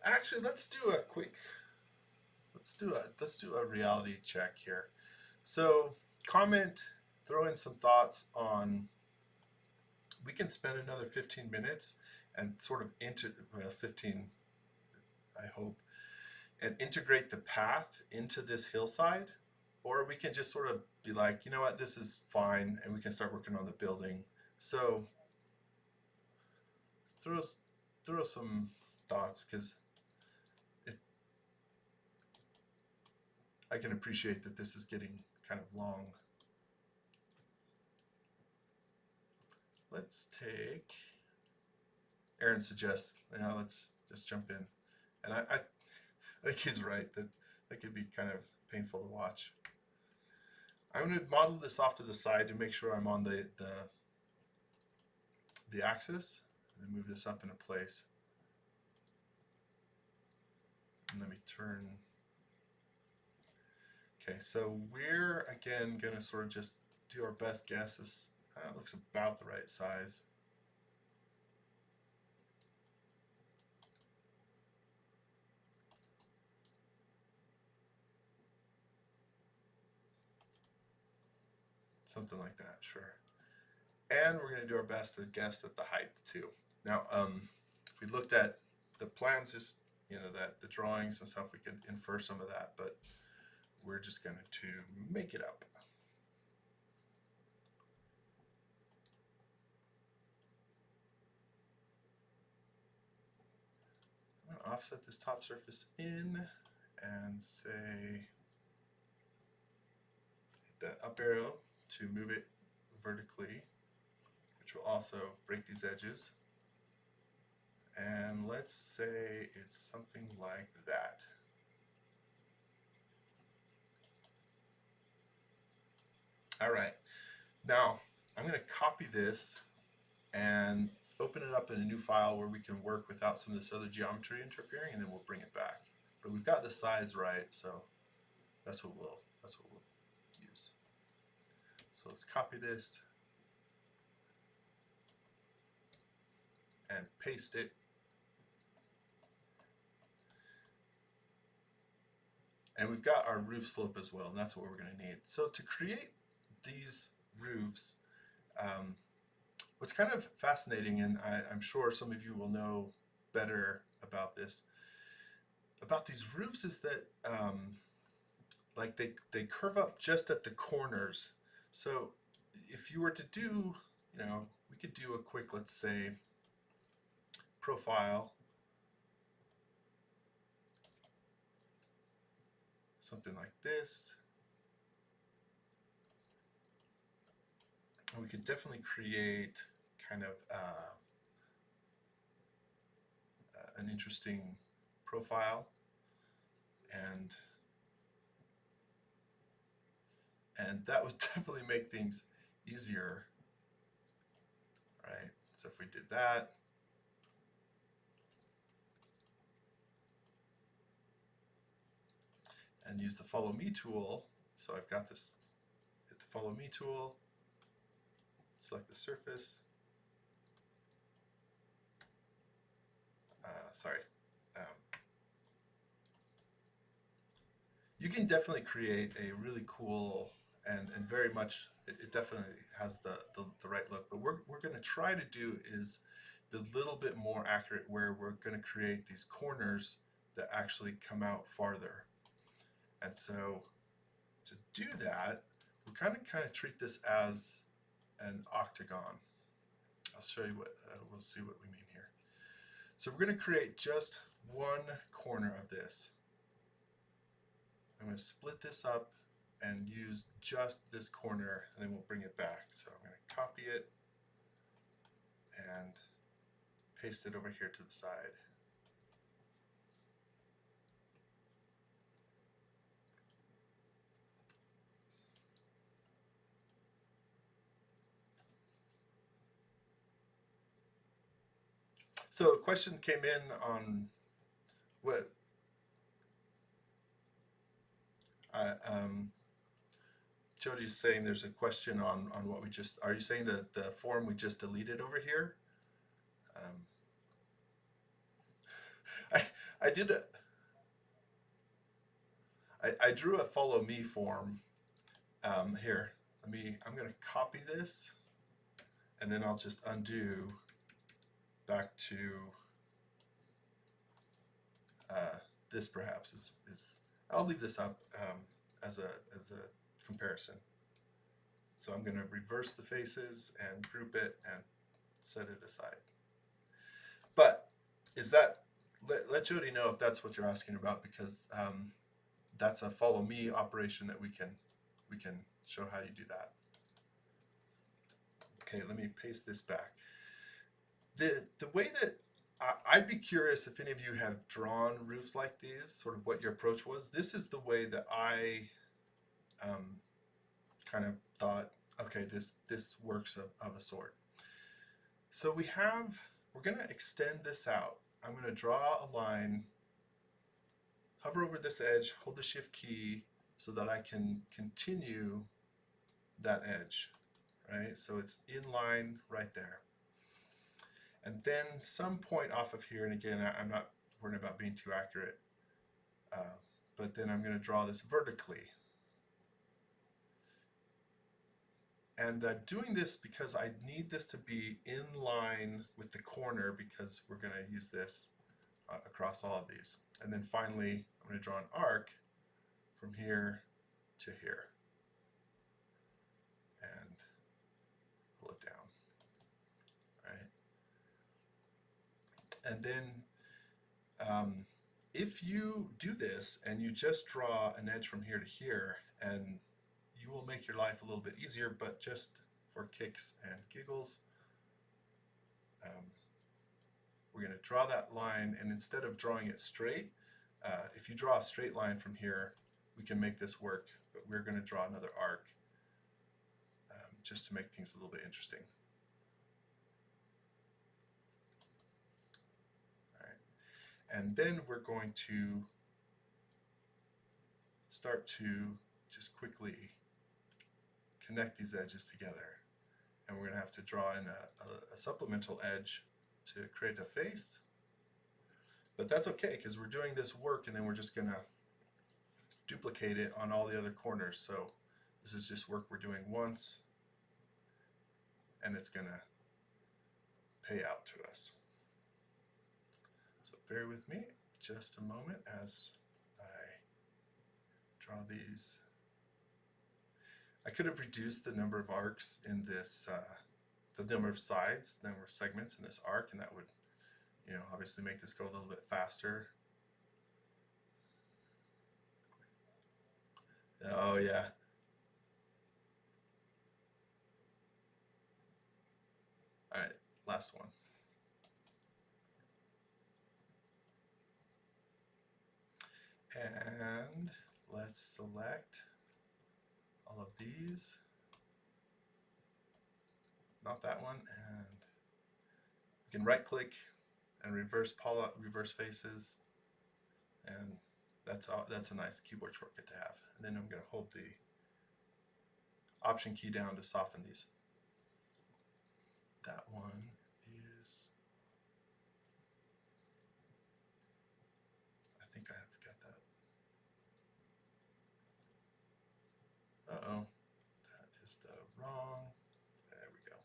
Speaker 2: Actually, let's do a reality check here. So comment, throw in some thoughts on. We can spend another 15 minutes and sort of 15, I hope, and integrate the path into this hillside, or we can just sort of be like, you know what, this is fine, and we can start working on the building. So throw some thoughts, because I can appreciate that this is getting kind of long. Let's take, Aaron suggests, let's just jump in. And I think he's right, that could be kind of painful to watch. I'm going to model this off to the side to make sure I'm on the axis, and then move this up into place. And let me turn. Okay, so we're again going to sort of just do our best guesses. That looks about the right size. Something like that, sure. And we're going to do our best to guess at the height too. Now, if we looked at the plans, just that the drawings and stuff, we could infer some of that, but we're just going to make it up. I'm going to offset this top surface in and say, hit that up arrow to move it vertically, which will also break these edges. And let's say it's something like that. All right, now I'm going to copy this and open it up in a new file where we can work without some of this other geometry interfering, and then we'll bring it back. But we've got the size right, so that's what we'll use. So let's copy this and paste it. And we've got our roof slope as well, and that's what we're going to need. So to create these roofs, what's kind of fascinating, and I'm sure some of you will know better about this, about these roofs, is that like they curve up just at the corners. So if you were to do, we could do a quick, let's say, profile, something like this. And we could definitely create kind of an interesting profile, and that would definitely make things easier, right? So if we did that, and use the follow me tool, so I've got this, hit the follow me tool, select the surface, you can definitely create a really cool and very much, it definitely has the right look, but we're going to try to do is be a little bit more accurate, where we're going to create these corners that actually come out farther. And so to do that, we'll kind of treat this as an octagon. I'll show you what, we'll see what we mean here. So we're going to create just one corner of this. I'm going to split this up and use just this corner, and then we'll bring it back. So I'm going to copy it and paste it over here to the side. So a question came in on what Jody's saying. There's a question on what we just, are you saying that the form we just deleted over here? I did I drew a follow me form here. I'm going to copy this, and then I'll just undo back to this. Perhaps is I'll leave this up as a comparison. So I'm going to reverse the faces and group it and set it aside. But is that, let Jody know if that's what you're asking about, because that's a follow me operation that we can show how you do that. Okay, let me paste this back. The way that I'd be curious if any of you have drawn roofs like these, sort of what your approach was. This is the way that I kind of thought, okay, this works of a sort. So we're going to extend this out. I'm going to draw a line, hover over this edge, hold the shift key so that I can continue that edge, right? So it's in line right there. And then some point off of here, and again, I'm not worried about being too accurate, but then I'm going to draw this vertically. And doing this because I need this to be in line with the corner, because we're going to use this across all of these. And then finally, I'm going to draw an arc from here to here and pull it down, right? And then if you do this and you just draw an edge from here to here, and you will make your life a little bit easier, but just for kicks and giggles, we're going to draw that line, and instead of drawing it straight, if you draw a straight line from here, we can make this work, but we're going to draw another arc just to make things a little bit interesting. And then we're going to start to just quickly connect these edges together. And we're going to have to draw in a supplemental edge to create a face. But that's okay, because we're doing this work and then we're just going to duplicate it on all the other corners. So this is just work we're doing once, and it's going to pay out to us. So bear with me just a moment as I draw these. I could have reduced the number of arcs in this, the number of sides, the number of segments in this arc, and that would, obviously make this go a little bit faster. Oh yeah. All right, last one. And let's select all of these. Not that one. And we can right click and reverse faces. And that's a nice keyboard shortcut to have. And then I'm going to hold the Option key down to soften these. That one is, I think I've got that. Uh-oh, that is the wrong, there we go.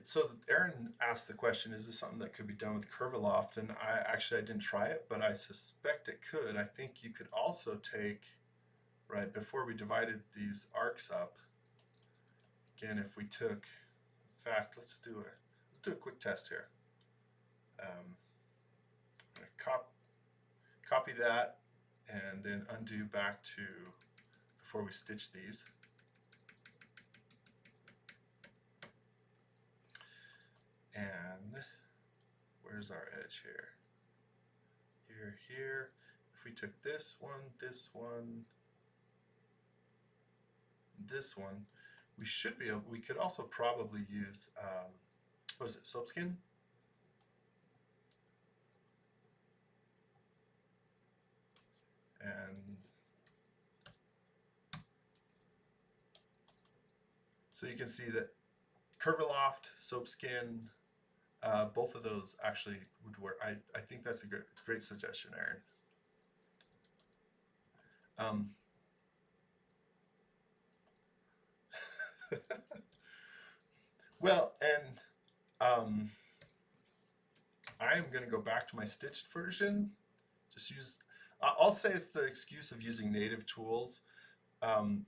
Speaker 2: So Aaron asked the question, is this something that could be done with Curviloft? And I didn't try it, but I suspect it could. I think you could also take, right, before we divided these arcs up, again, if we took, in fact, let's do a quick test here. I'm going to copy that and then undo back to before we stitch these. And where's our edge here? Here. If we took this one, this one, we should be able, we could also probably use, what is it, soapskin? And so you can see that Curviloft, soapskin, both of those actually would work. I think that's a great suggestion, Aaron. Well, and I am going to go back to my stitched version. Just use, I'll say it's the excuse of using native tools.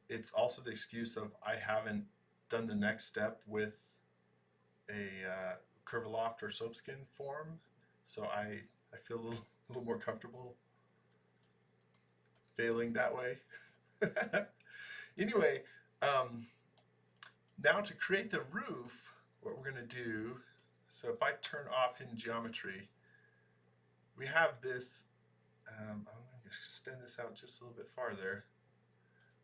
Speaker 2: It's also the excuse of I haven't done the next step with a Curviloft or soapskin form, so I feel a little more comfortable failing that way. Anyway, now to create the roof, what we're going to do, so if I turn off hidden geometry, we have this, I'm going to extend this out just a little bit farther.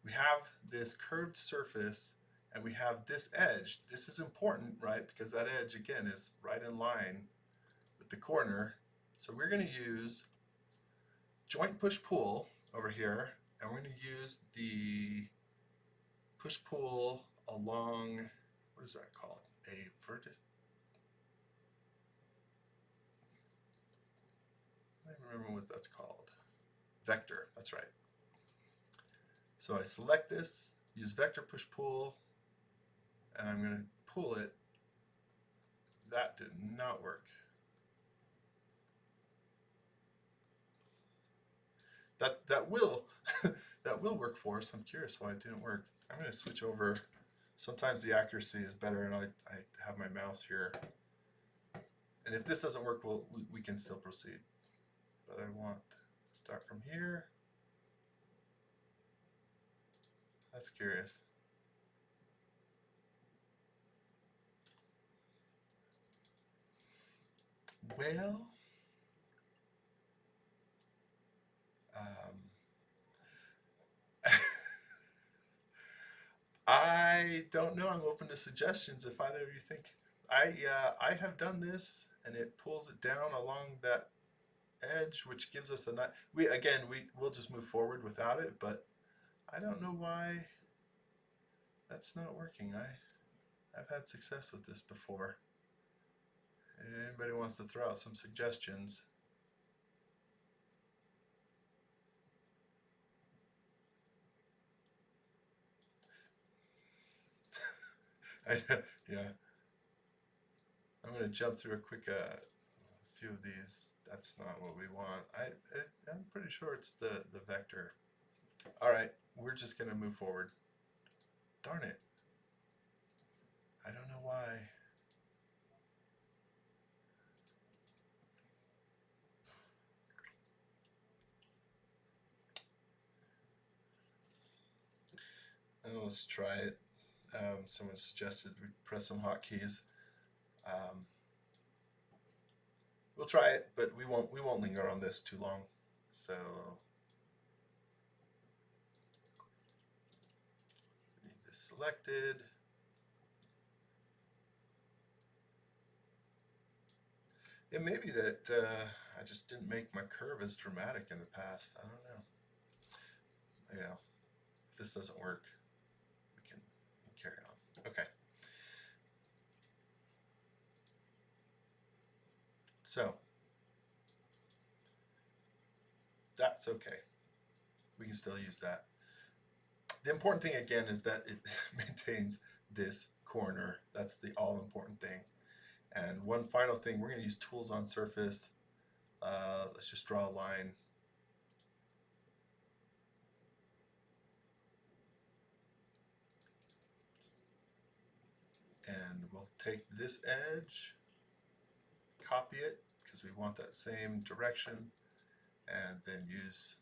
Speaker 2: We have this curved surface and we have this edge. This is important, right? Because that edge, again, is right in line with the corner. So we're going to use joint push-pull over here, and we're going to use the push-pull along, what is that called? A vertex? I don't remember what that's called. Vector, that's right. So I select this, use vector push-pull, and I'm going to pull it. That did not work. That will that will work for us. I'm curious why it didn't work. I'm going to switch over. Sometimes the accuracy is better, and I have my mouse here. And if this doesn't work, we can still proceed. But I want to start from here. That's curious. Well, I don't know. I'm open to suggestions if either of you think. I have done this, and it pulls it down along that edge, which gives us a nice. We'll just move forward without it, but I don't know why that's not working. I've had success with this before. Anybody wants to throw out some suggestions? Yeah. I'm going to jump through a quick few of these. That's not what we want. I'm pretty sure it's the vector. All right, we're just going to move forward. Darn it. I don't know why. Let's try it. Someone suggested we press some hotkeys. We'll try it, but we won't linger on this too long. So need this selected. It may be that I just didn't make my curve as dramatic in the past. I don't know. Yeah, if this doesn't work, we can carry on. Okay. So that's okay. We can still use that. The important thing again is that it maintains this corner. That's the all important thing. And one final thing, we're going to use tools on surface. Let's just draw a line. And we'll take this edge, copy it, because we want that same direction, and then use,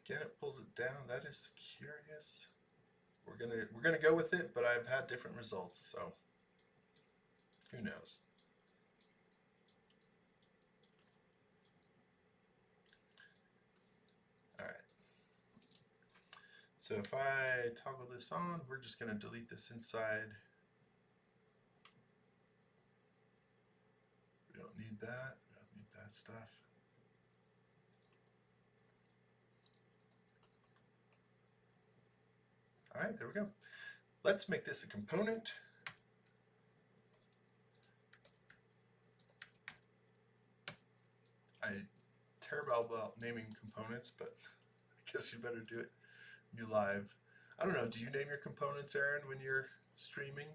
Speaker 2: again, it pulls it down. That is curious. We're gonna go with it, but I've had different results, so who knows. All right. So if I toggle this on, we're just going to delete this inside. We don't need that. We don't need that stuff. All right, there we go. Let's make this a component. I'm terrible about naming components, but I guess you better do it when you're live. I don't know, do you name your components, Aaron, when you're streaming?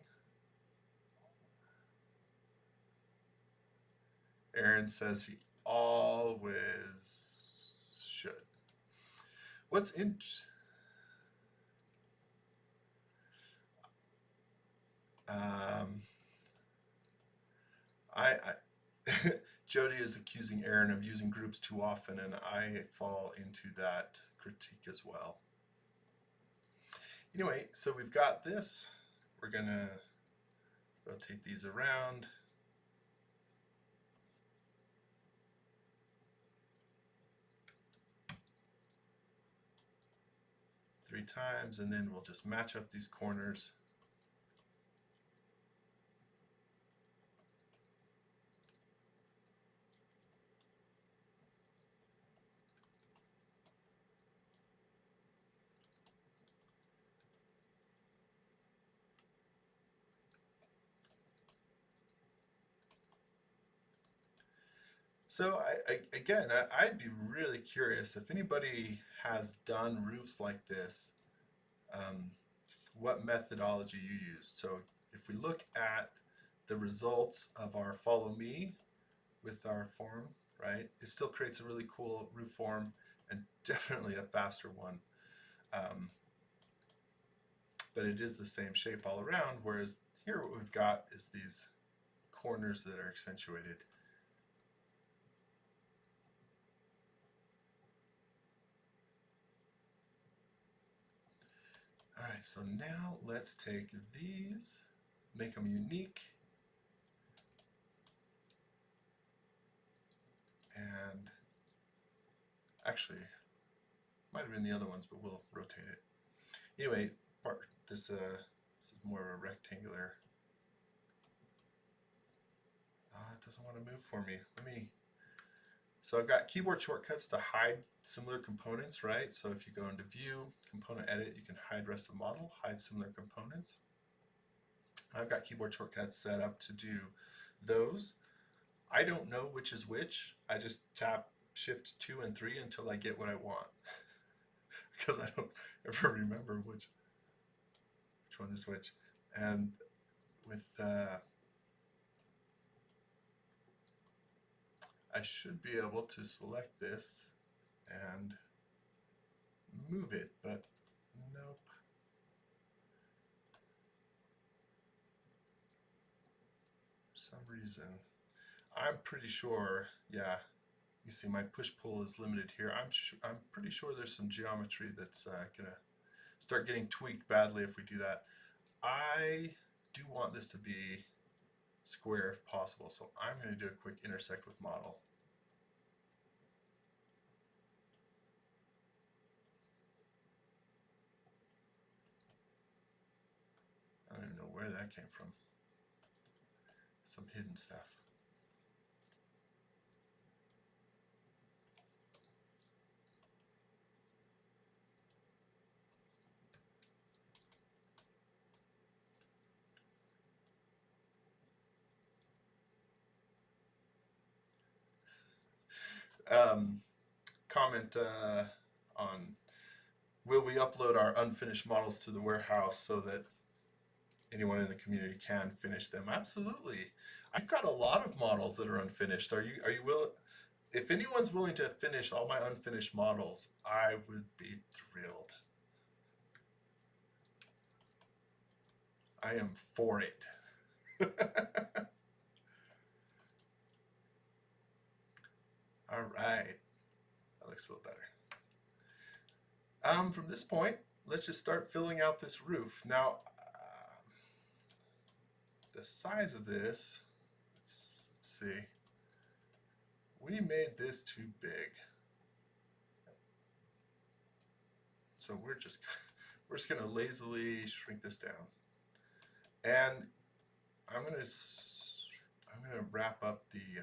Speaker 2: Aaron says he always should. What's in... Jody is accusing Aaron of using groups too often, and I fall into that critique as well. Anyway, so we've got this. We're going to rotate these around. Three times, and then we'll just match up these corners. So I'd be really curious if anybody has done roofs like this, what methodology you used. So if we look at the results of our follow me with our form, right, it still creates a really cool roof form and definitely a faster one. But it is the same shape all around, whereas here what we've got is these corners that are accentuated. Alright, so now let's take these, make them unique, and actually, might have been the other ones, but we'll rotate it. Anyway, this is more of a rectangular. It doesn't want to move for me. So I've got keyboard shortcuts to hide similar components, right? So if you go into View, Component Edit, you can hide rest of model, hide similar components. I've got keyboard shortcuts set up to do those. I don't know which is which. I just tap Shift 2 and 3 until I get what I want. Because I don't ever remember which one is which. And with I should be able to select this and move it, but nope. For some reason, I'm pretty sure, yeah, you see my push-pull is limited here. I'm pretty sure there's some geometry that's gonna start getting tweaked badly if we do that. I do want this to be square if possible, so I'm going to do a quick intersect with model. I don't even know where that came from. Some hidden stuff. Comment on, will we upload our unfinished models to the warehouse so that anyone in the community can finish them? Absolutely. I've got a lot of models that are unfinished. Are you willing? If anyone's willing to finish all my unfinished models, I would be thrilled. I am for it. All right. That looks a little better. From this point, let's just start filling out this roof. Now, the size of this, let's see. We made this too big. So we're just going to lazily shrink this down. And I'm going to wrap up the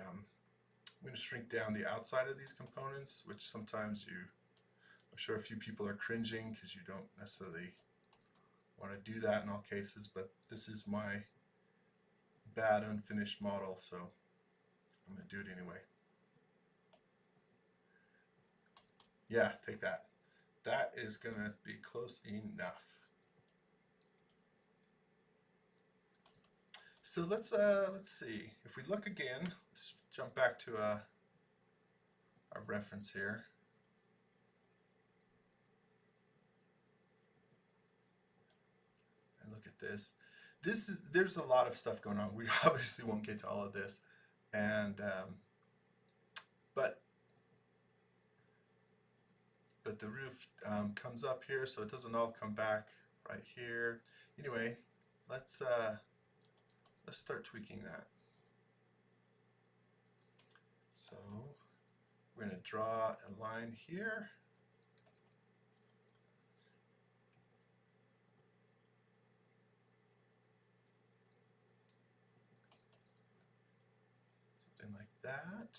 Speaker 2: I'm going to shrink down the outside of these components, which sometimes I'm sure a few people are cringing because you don't necessarily want to do that in all cases, but this is my bad unfinished model, so I'm going to do it anyway. Yeah, take that. That is going to be close enough. So let's see. If we look again, let's jump back to our reference here. And look at this. There's a lot of stuff going on. We obviously won't get to all of this, and but the roof comes up here, so it doesn't all come back right here. Anyway, let's start tweaking that. So we're going to draw a line here. Something like that.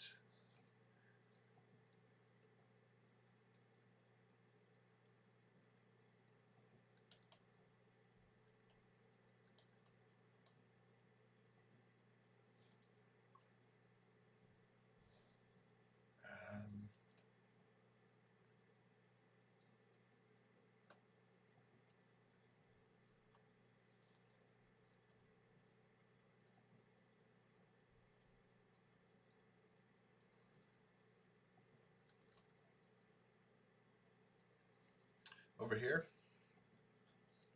Speaker 2: Over here,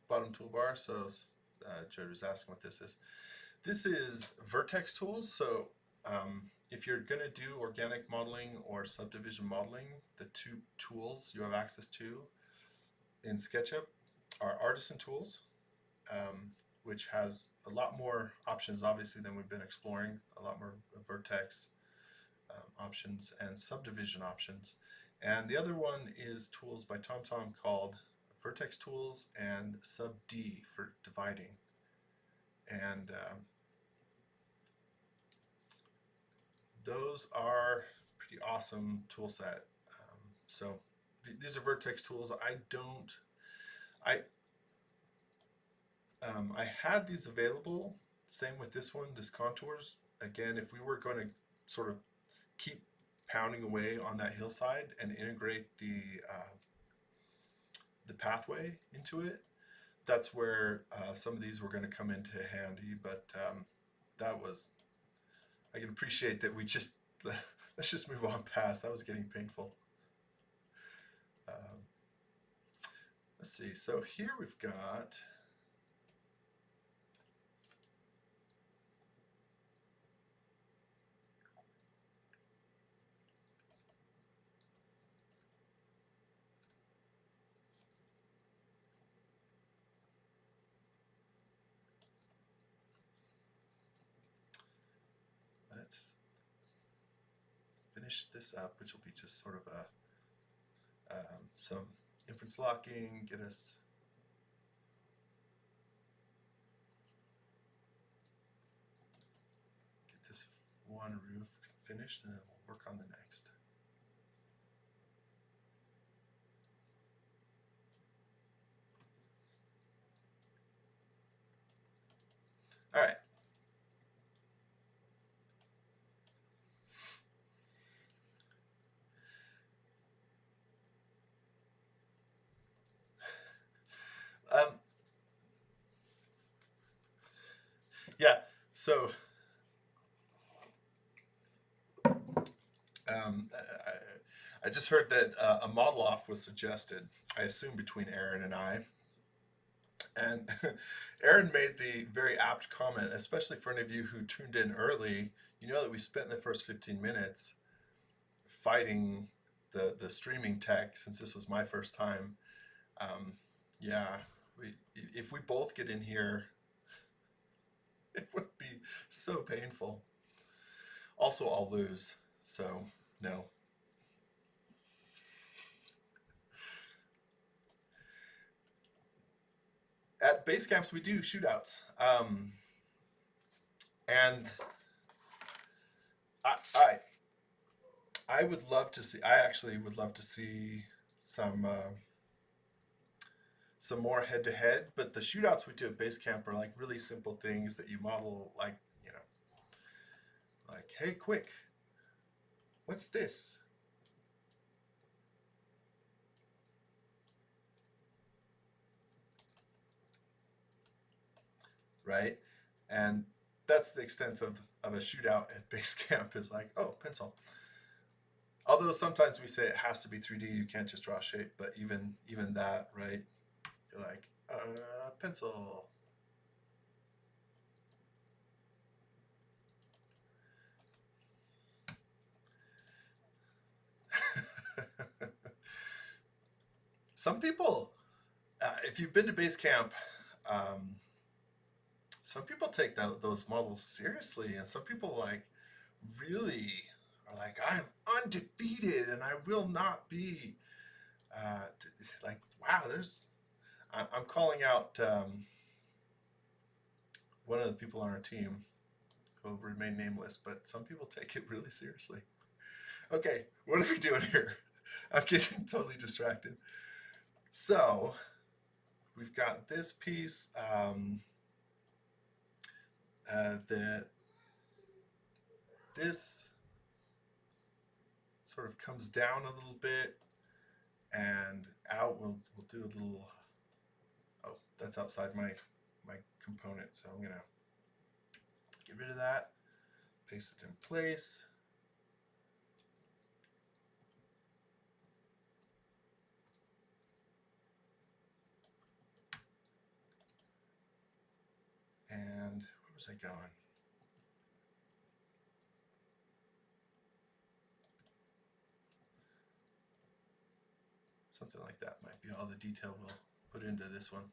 Speaker 2: bottom toolbar, so Jared was asking what this is. This is vertex tools. So if you're going to do organic modeling or subdivision modeling, the two tools you have access to in SketchUp are artisan tools, which has a lot more options, obviously, than we've been exploring, a lot more vertex options and subdivision options. And the other one is tools by TomTom called Vertex Tools and Sub D for dividing. And those are pretty awesome tool set. So these are vertex tools. I had these available. Same with this one, this contours. Again, if we were going to sort of keep pounding away on that hillside and integrate the pathway into it, that's where some of these were going to come into handy. But that was, I can appreciate that we just, let's just move on past. That was getting painful. Let's see, so here we've got, let's finish this up, which will be just sort of a some inference locking, get this one roof finished, and then we'll work on the next. All right. Yeah, so I just heard that a model off was suggested, I assume between Aaron and I. And Aaron made the very apt comment, especially for any of you who tuned in early, you know that we spent the first 15 minutes fighting the streaming tech since this was my first time. Yeah, if we both get in here, it would be so painful. Also, I'll lose, so no. At base camps, we do shootouts, and I would love to see. I actually would love to see some more head to head. But the shootouts we do at base camp are like really simple things that you model, like like, hey, quick, what's this? Right? And that's the extent of a shootout at base camp, is like, oh, pencil. Although sometimes we say it has to be 3D, you can't just draw a shape, but even that, right? You're like, pencil. Some people, if you've been to base camp, some people take those models seriously, and some people like really are like, I'm undefeated and I will not be like, wow, I'm calling out one of the people on our team who will remain nameless, but some people take it really seriously. Okay, what are we doing here? I'm getting totally distracted. So we've got this piece this sort of comes down a little bit and out. We'll do a little. Oh, that's outside my component, so I'm gonna get rid of that, paste it in place. Where's I going? Something like that might be all the detail we'll put into this one.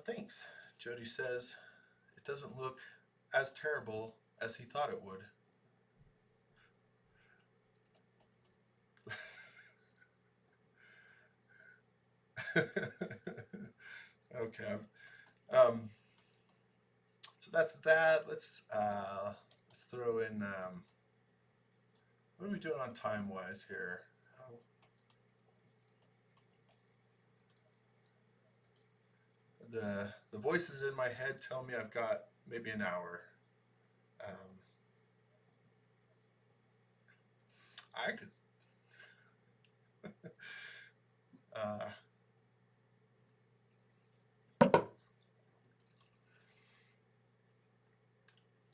Speaker 2: Thanks. Jody says it doesn't look as terrible as he thought it would. Okay. So that's that. Let's throw in. What are we doing on time wise here? The voices in my head tell me I've got maybe an hour. I could.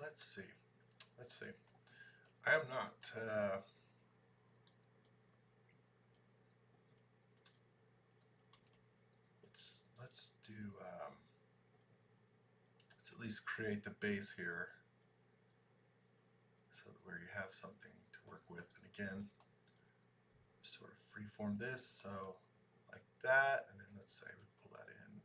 Speaker 2: Let's see. Let's see. I am not. Let's do. Let's at least create the base here, so that where you have something to work with. And again, sort of freeform this, so like that, and then let's say we pull that in.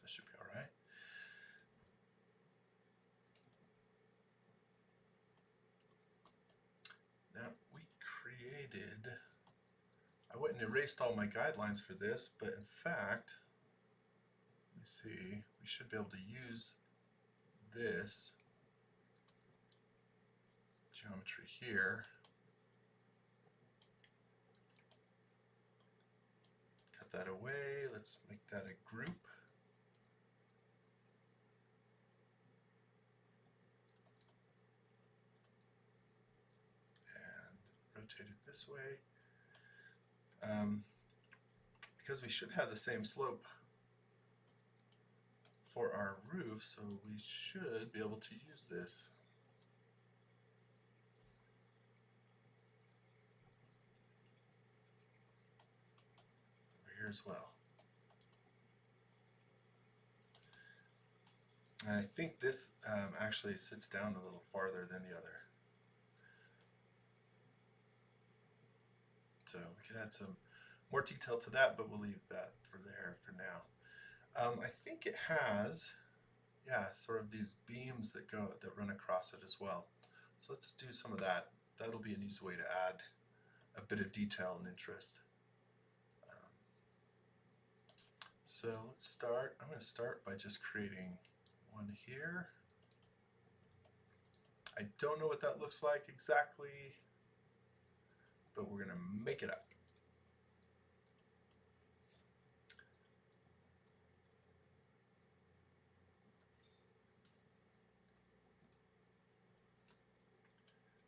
Speaker 2: That should be all right. Now we created, I went and erased all my guidelines for this, but in fact, let me see, we should be able to use this geometry here. Cut that away, let's make that a group. Rotate it this way, because we should have the same slope for our roof, so we should be able to use this. Over here as well. And I think this actually sits down a little farther than the other. So we could add some more detail to that, but we'll leave that for there for now. I think it has, yeah, sort of these beams that run across it as well. So let's do some of that. That'll be an easy way to add a bit of detail and interest. So let's start. I'm going to start by just creating one here. I don't know what that looks like exactly, but we're going to make it up.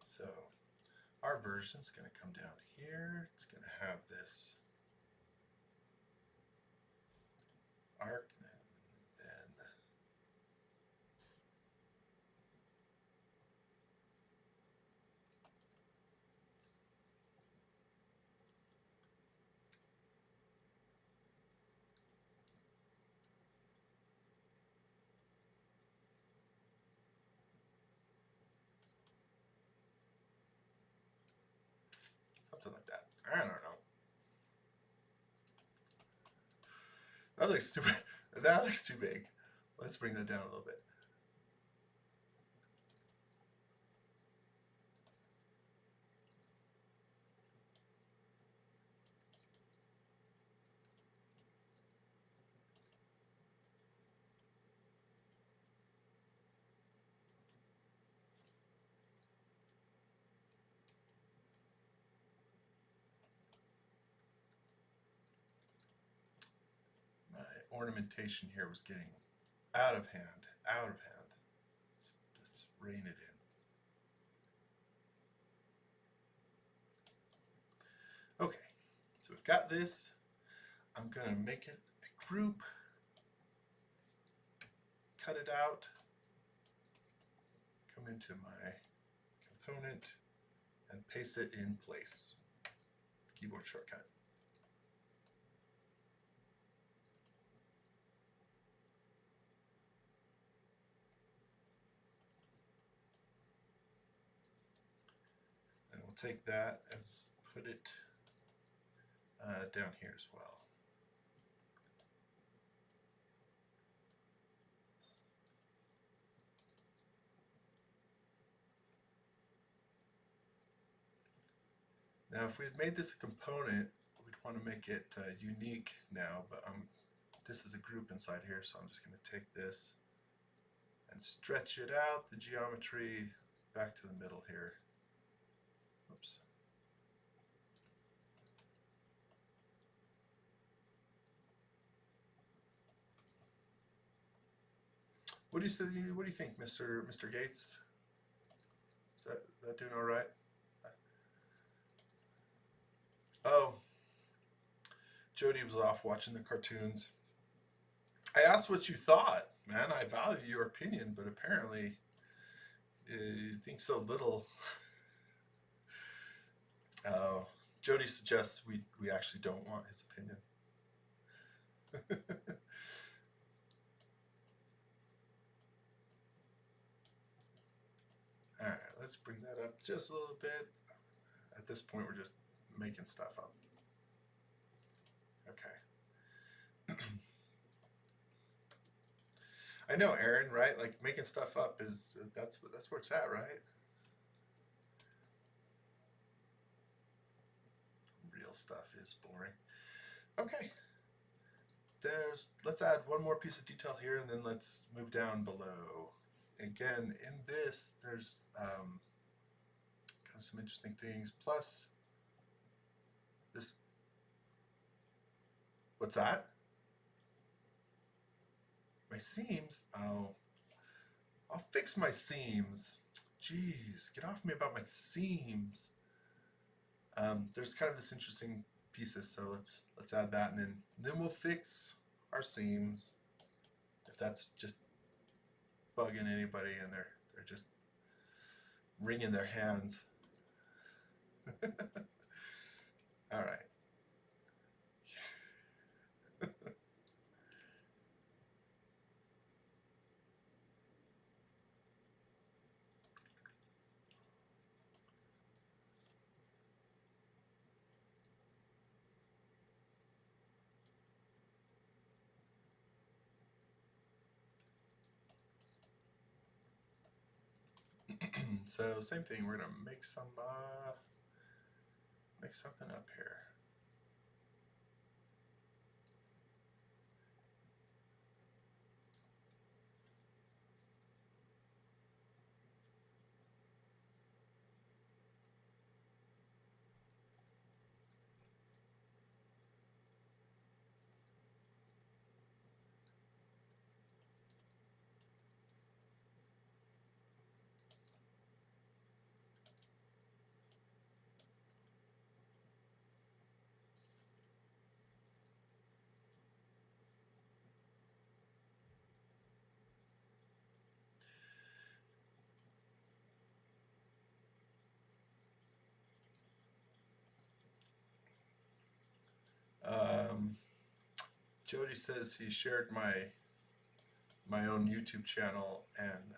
Speaker 2: So our version is going to come down here. It's going to have this arc, and then something like that. I don't know. That looks too. That looks too big. Let's bring that down a little bit. ornamentation here was getting out of hand, out of hand. Let's rein it in. Okay, so we've got this. I'm going to make it a group, cut it out, come into my component, and paste it in place. Keyboard shortcut. And we'll take that as put it down here as well. Now if we had made this a component, we'd want to make it unique now, but this is a group inside here, so I'm just going to take this and stretch it out, the geometry back to the middle here. Oops. What do you say? What do you think, Mr. Gates? Is that doing all right? Oh, Jody was off watching the cartoons. I asked what you thought, man. I value your opinion, but apparently you think so little. Jody suggests we actually don't want his opinion. Alright, let's bring that up just a little bit. At this point, we're just making stuff up. Okay. I know, Aaron, right? Like making stuff up that's where it's at, right? Real stuff is boring. Okay. Let's add one more piece of detail here, and then let's move down below. Again, in this, there's kind of some interesting things. Plus, this. What's that? My seams? Oh, I'll fix my seams. Jeez, get off me about my seams. There's kind of this interesting pieces, so let's add that, and then we'll fix our seams. If that's just bugging anybody and they're just wringing their hands. All right. So same thing, we're gonna make something up here. Jody says he shared my own YouTube channel, and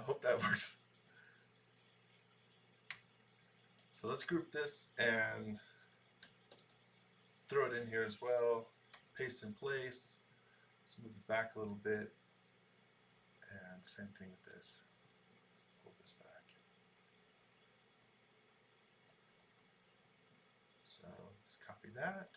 Speaker 2: hope that works. So let's group this and throw it in here as well. Paste in place. Let's move it back a little bit, and same thing with this. Pull this back. So let's copy that.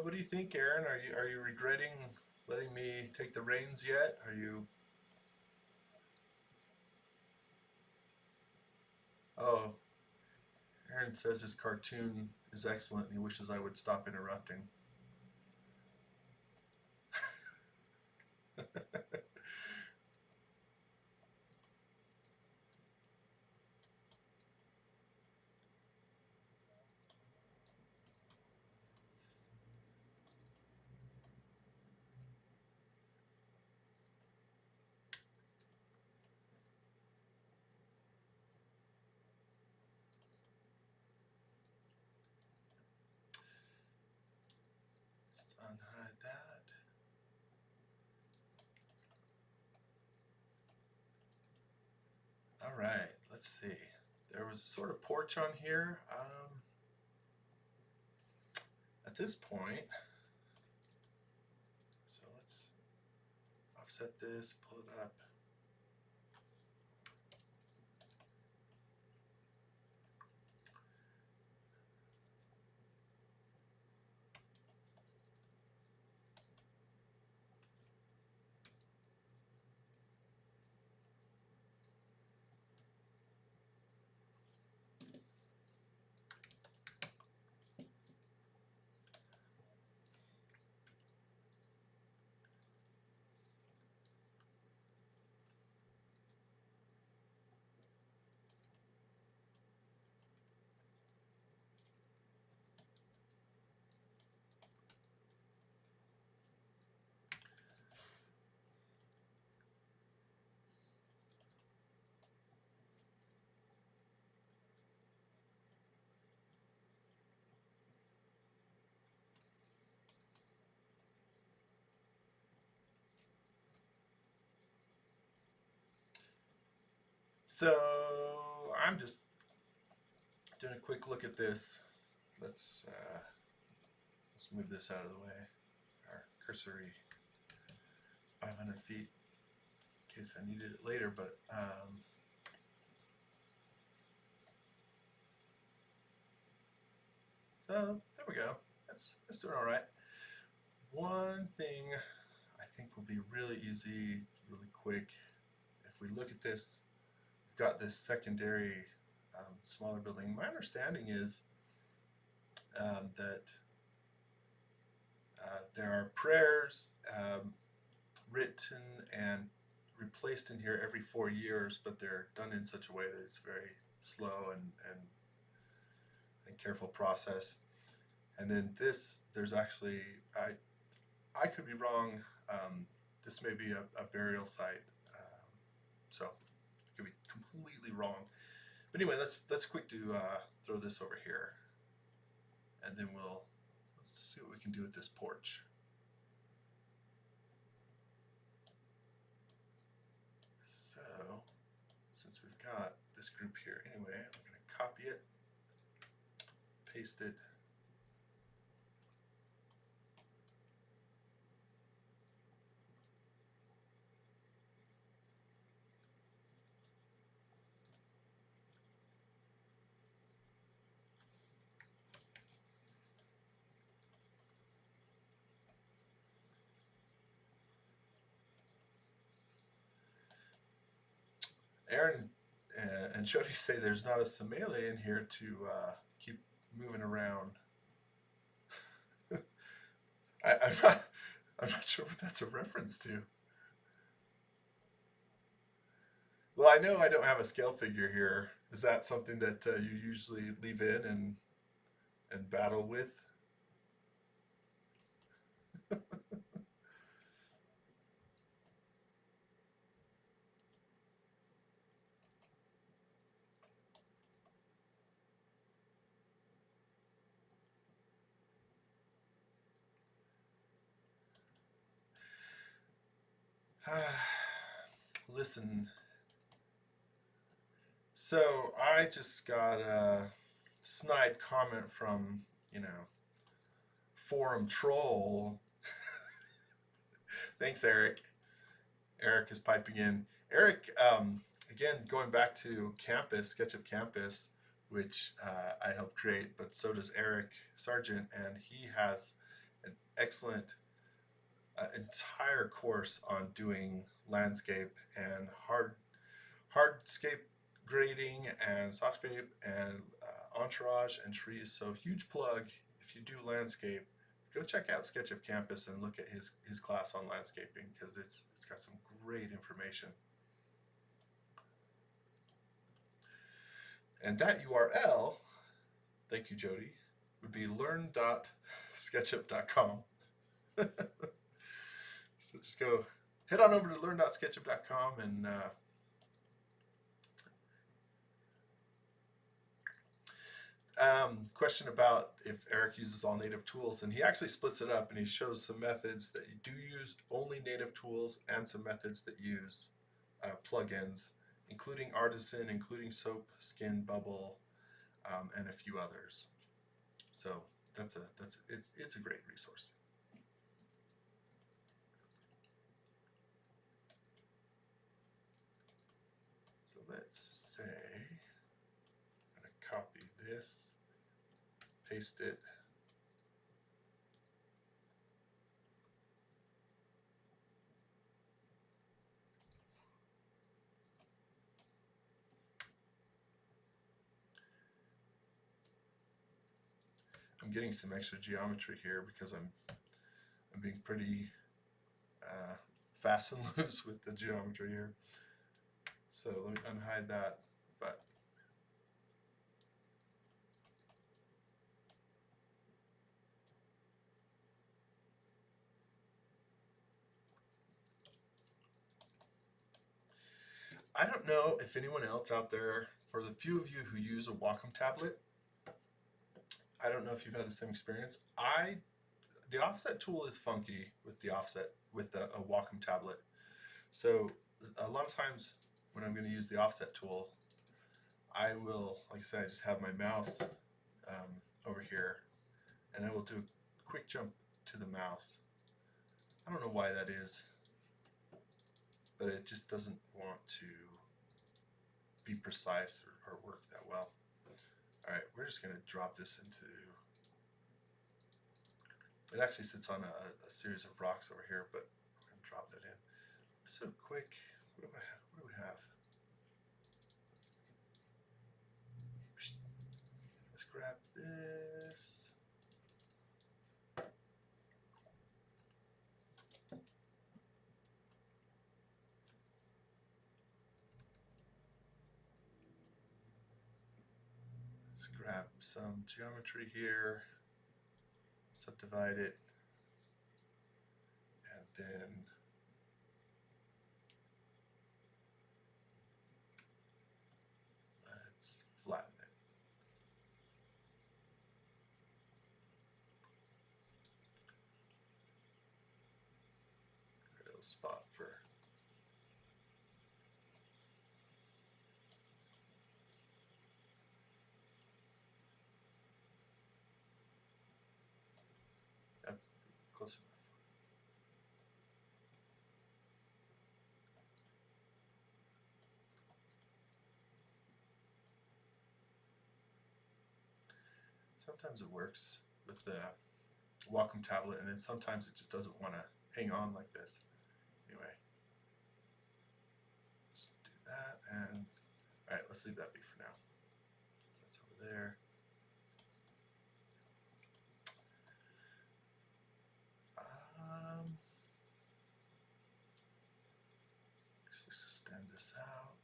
Speaker 2: What do you think, Aaron? Are you regretting letting me take the reins yet? Are you? Oh, Aaron says his cartoon is excellent and he wishes I would stop interrupting. Let's unhide that. All right, let's see. There was a sort of porch on here. At this point, so let's offset this, pull it up. So I'm just doing a quick look at this. Let's move this out of the way. Our cursory 500 feet in case I needed it later, but so there we go. That's doing all right. One thing I think will be really easy, really quick. If we look at this, we've got this secondary smaller building. My understanding is that there are prayers written and replaced in here every 4 years, but they're done in such a way that it's very slow and careful process. And then this, there's actually, I could be wrong. This may be a burial site, so I could be completely wrong. But anyway, let's quick to throw this over here, and then let's see what we can do with this porch. So since we've got this group here anyway, I'm going to copy it, paste it. Aaron and Jody say there's not a sommelier in here to keep moving around. I'm not sure what that's a reference to. Well, I know I don't have a scale figure here. Is that something that you usually leave in and battle with? Listen, so I just got a snide comment from, forum troll. Thanks, Eric. Eric is piping in. Eric, again, going back to Campus, SketchUp Campus, which I helped create, but so does Eric Sargent, and he has an excellent an entire course on doing landscape and hardscape grading and softscape and entourage and trees. So huge plug if you do landscape. Go check out SketchUp Campus and look at his class on landscaping because it's got some great information. And that URL, thank you, Jody, would be learn.sketchup.com. So just go head on over to learn.sketchup.com and question about if Eric uses all native tools, and he actually splits it up and he shows some methods that you do use only native tools and some methods that use plugins, including Artisan, including Soap, Skin, Bubble, and a few others. So it's a great resource. So let's say I'm going to copy this, paste it. I'm getting some extra geometry here because I'm being pretty fast and loose with the geometry here. So let me unhide that, but I don't know if anyone else out there, for the few of you who use a Wacom tablet, I don't know if you've had the same experience. The offset tool is funky with the offset with a Wacom tablet. So a lot of times when I'm going to use the offset tool, I will, like I said, I just have my mouse over here, and I will do a quick jump to the mouse. I don't know why that is, but it just doesn't want to be precise or work that well. All right, we're just going to drop this into. It actually sits on a series of rocks over here, but I'm going to drop that in. So quick. What do we have? Let's grab this. Let's grab some geometry here, subdivide it, and then let's flatten it. A little spot for that's close enough. Sometimes it works with the Wacom tablet, and then sometimes it just doesn't want to hang on like this. Anyway, let's do that, and all right, let's leave that be for now. So that's over there. Let's extend this out.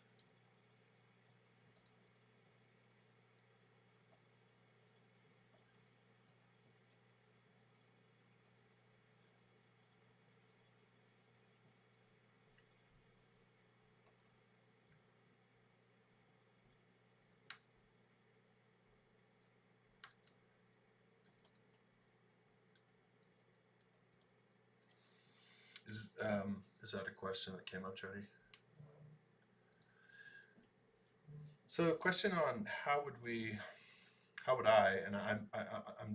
Speaker 2: Is that a question that came up, Jody? So, a question on how would I, and I'm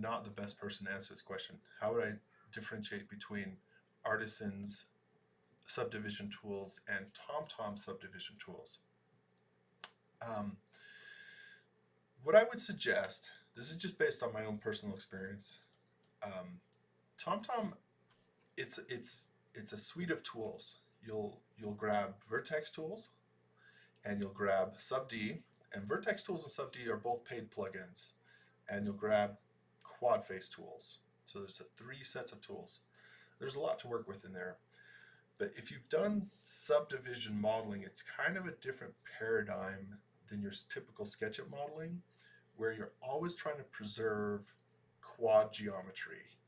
Speaker 2: not the best person to answer this question. How would I differentiate between Artisan's subdivision tools and TomTom subdivision tools? What I would suggest, this is just based on my own personal experience. TomTom it's a suite of tools. You'll grab vertex tools, and you'll grab sub D, and vertex tools and sub D are both paid plugins, and you'll grab quad face tools. So there's 3 sets of tools. There's a lot to work with in there. But if you've done subdivision modeling, it's kind of a different paradigm than your typical SketchUp modeling, where you're always trying to preserve quad geometry.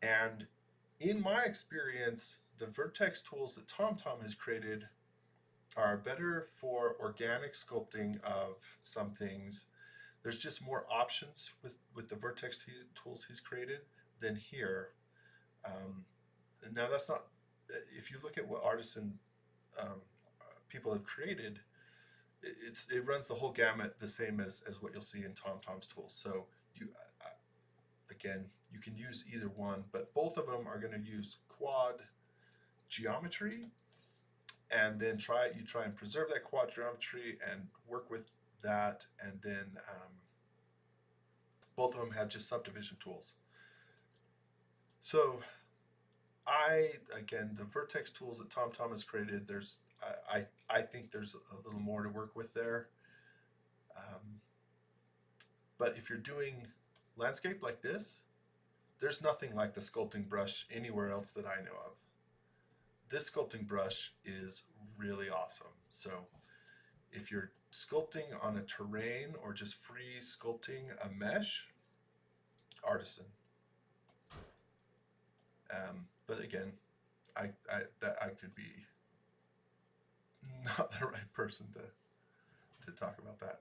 Speaker 2: And in my experience, the vertex tools that TomTom has created are better for organic sculpting of some things. There's just more options with the vertex tools he's created than here. Now that's not, if you look at what artists and people have created, it runs the whole gamut the same as what you'll see in TomTom's tools. So again, you can use either one, but both of them are going to use quad geometry, and then you try and preserve that quad geometry and work with that, and then both of them have just subdivision tools. So again, the vertex tools that TomTom has created, I think there's a little more to work with there. But if you're doing landscape like this, there's nothing like the sculpting brush anywhere else that I know of. This sculpting brush is really awesome. So if you're sculpting on a terrain or just free sculpting a mesh, Artisan. But again, I could be not the right person to talk about that.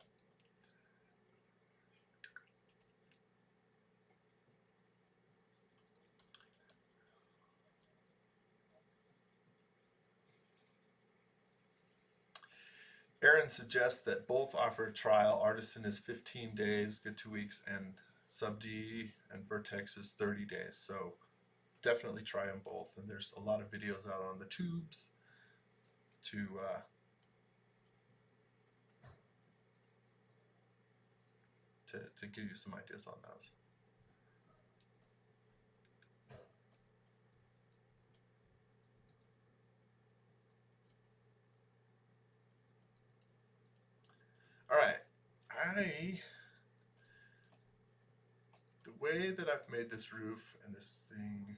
Speaker 2: Aaron suggests that both offer a trial. Artisan is 15 days, good 2 weeks, and Sub D and Vertex is 30 days. So definitely try them both. And there's a lot of videos out on the tubes to give you some ideas on those. All right, the way that I've made this roof and this thing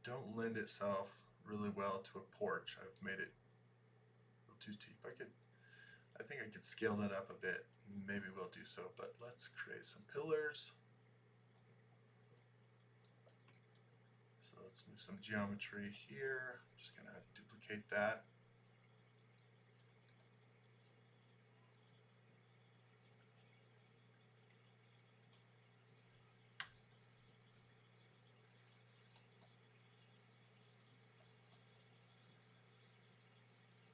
Speaker 2: don't lend itself really well to a porch. I've made it a little too steep. I think I could scale that up a bit. Maybe we'll do so, but let's create some pillars. So let's move some geometry here. I'm just gonna duplicate that.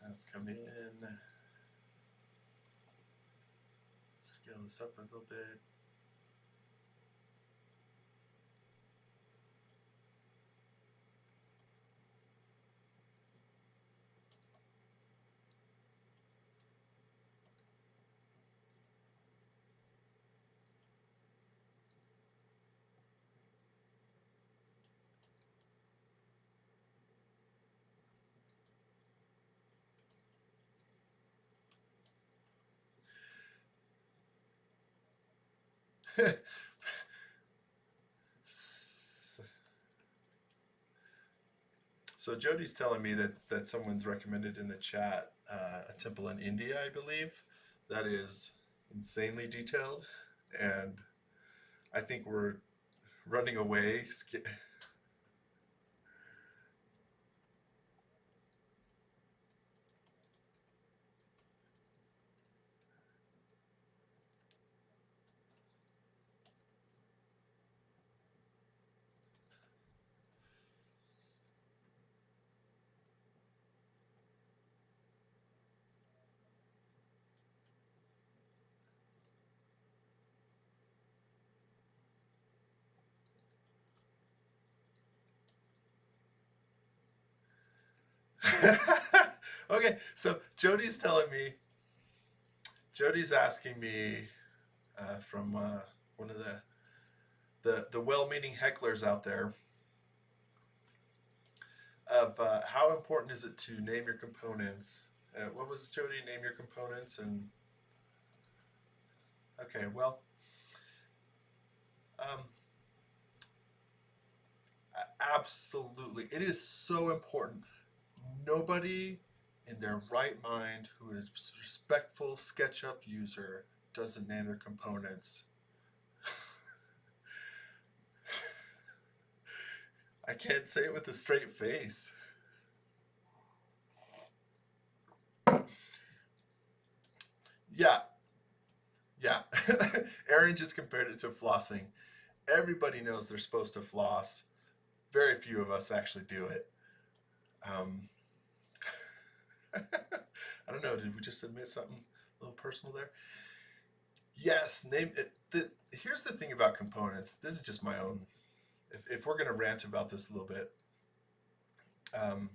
Speaker 2: Let's come in, scale this up a little bit. So Jody's telling me that someone's recommended in the chat a temple in India, I believe, that is insanely detailed, and I think we're running away. Okay, so Jody's asking me from one of the well-meaning hecklers out there, of how important is it to name your components? What was it, Jody? Name your components and okay, well, um, absolutely, it is so important. Nobody in their right mind who is a respectful SketchUp user doesn't name their components. I can't say it with a straight face. Yeah, yeah. Aaron just compared it to flossing. Everybody knows they're supposed to floss. Very few of us actually do it. Um, I don't know. Did we just admit something a little personal there? Yes. Name it. Here's the thing about components. This is just my own. If we're going to rant about this a little bit, um,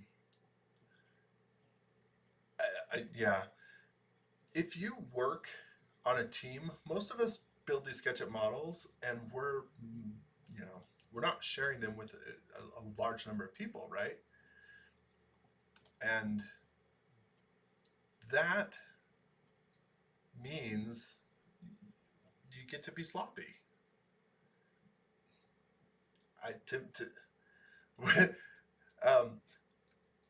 Speaker 2: yeah. If you work on a team, most of us build these SketchUp models, and you know, we're not sharing them with a large number of people, right? And that means you get to be sloppy. I to um,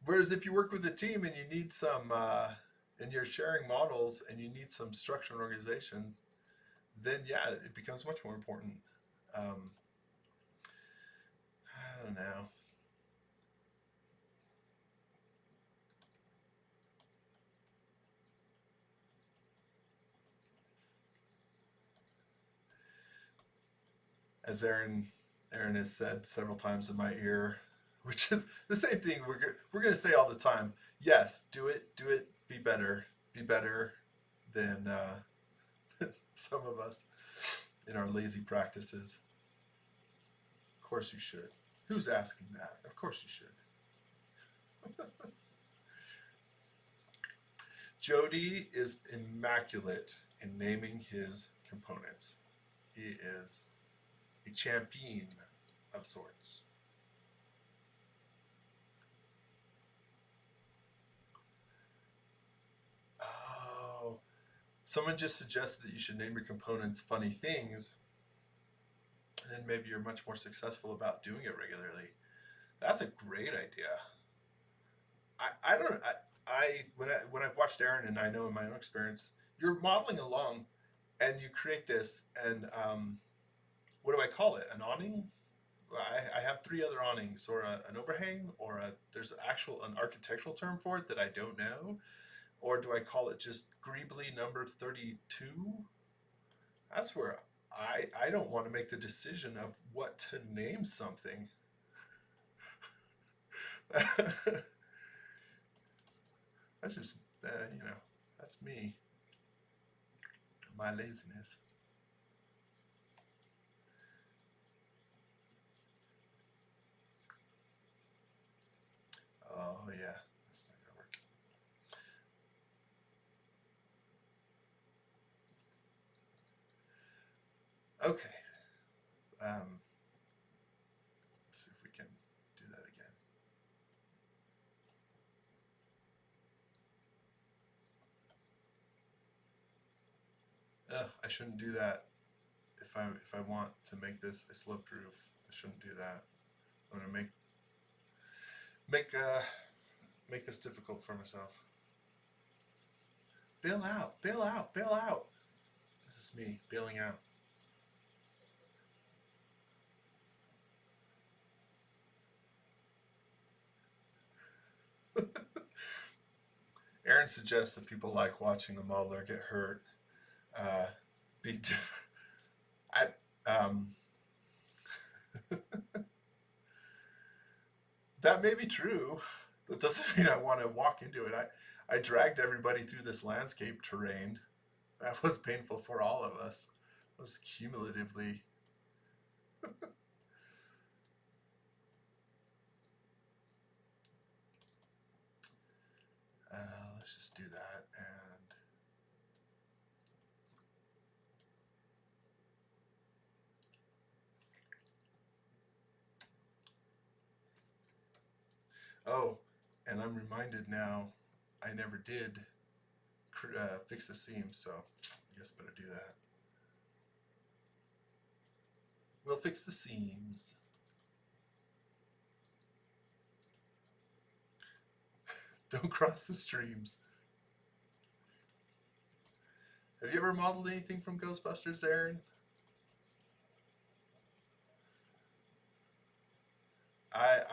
Speaker 2: whereas if you work with a team and you need some and you're sharing models and you need some structure and organization, then yeah, it becomes much more important. Um, I don't know. As Aaron has said several times in my ear, which is the same thing we're going to say all the time. Yes, do it, be better than some of us in our lazy practices. Of course you should. Who's asking that? Of course you should. Jody is immaculate in naming his components. He is a champion of sorts. Oh, someone just suggested that you should name your components funny things, and then maybe you're much more successful about doing it regularly. That's a great idea. I don't when I've watched Aaron and I know in my own experience, you're modeling along, and you create this, and what do I call it? An awning? I have three other awnings, or an overhang, or there's an architectural term for it that I don't know, or do I call it just greebly number 32? That's where I don't want to make the decision of what to name something. That's just that's me, my laziness. Oh yeah, that's not gonna work. Okay. Let's see if we can do that again. I shouldn't do that. If I want to make this a sloped roof, I shouldn't do that. I'm gonna make make this difficult for myself. Bail out, bail out, bail out. This is me bailing out. Aaron suggests that people like watching the modeler get hurt. Be I that may be true. That doesn't mean I want to walk into it. I dragged everybody through this landscape terrain. That was painful for all of us. It was cumulatively. Let's just do that, and Oh, and I'm reminded now, I never did fix the seam, so I guess better do that. We'll fix the seams. Don't cross the streams. Have you ever modeled anything from Ghostbusters, Aaron?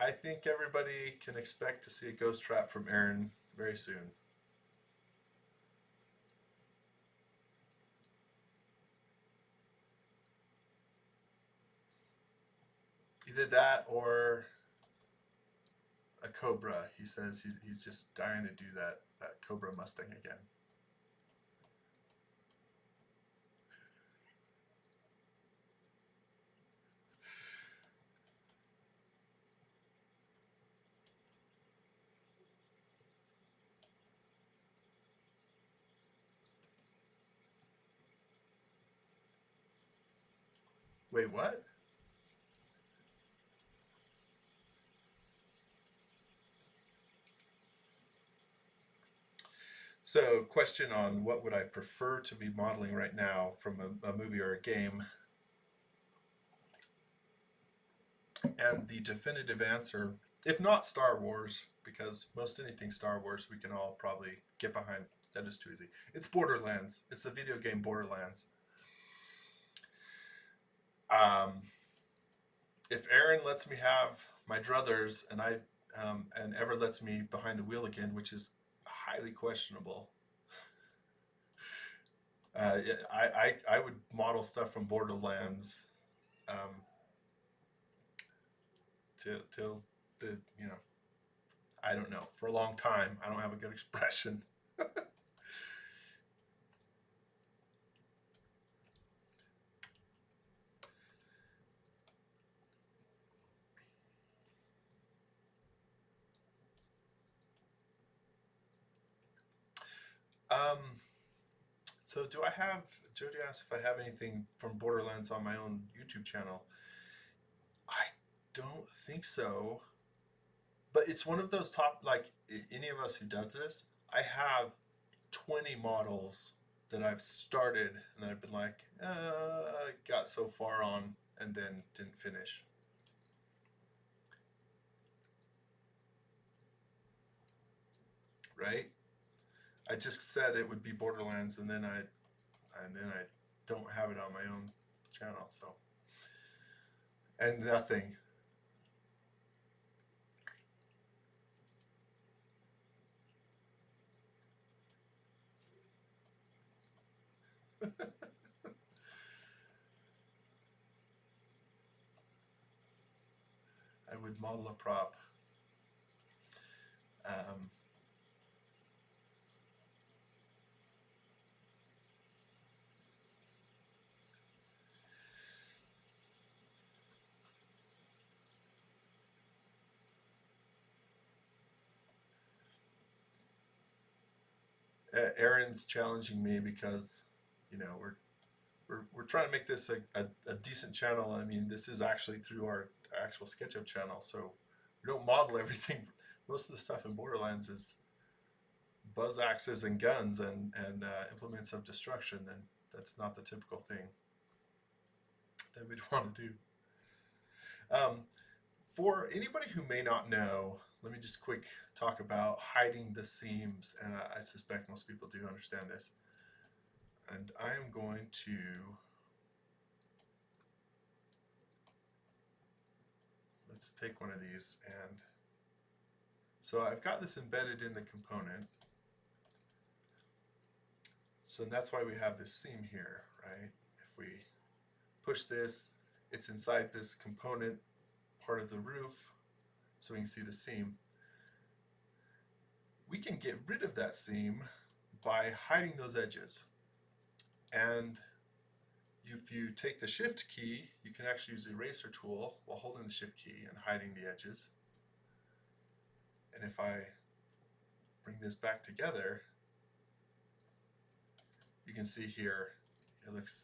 Speaker 2: I think everybody can expect to see a ghost trap from Aaron very soon. Either that or a Cobra. He says he's just dying to do that Cobra Mustang again. Wait, what? So, question on what would I prefer to be modeling right now from a movie or a game? And the definitive answer, if not Star Wars, because most anything Star Wars we can all probably get behind. That is too easy. It's Borderlands. It's the video game Borderlands. Um, if Aaron lets me have my druthers and ever lets me behind the wheel again, which is highly questionable, I would model stuff from Borderlands um, till the I don't know, for a long time. I don't have a good expression. Um, so do I have, Jody asked if I have anything from Borderlands on my own YouTube channel. I don't think so. But it's one of those top, like any of us who does this, I have 20 models that I've started and then I've been like, got so far on and then didn't finish. Right? I just said it would be Borderlands and then I don't have it on my own channel, so and nothing. I would model a prop. Um, Aaron's challenging me because, we're trying to make this a decent channel. I mean, this is actually through our actual SketchUp channel, so we don't model everything. Most of the stuff in Borderlands is buzz axes and guns and implements of destruction, and that's not the typical thing that we'd want to do. For anybody who may not know, let me just quick talk about hiding the seams, and I suspect most people do understand this. And I am going to let's take one of these, and so I've got this embedded in the component. So that's why we have this seam here, right? If we push this, it's inside this component part of the roof, so we can see the seam. We can get rid of that seam by hiding those edges. And if you take the shift key, you can actually use the eraser tool while holding the shift key and hiding the edges. And if I bring this back together, you can see here it looks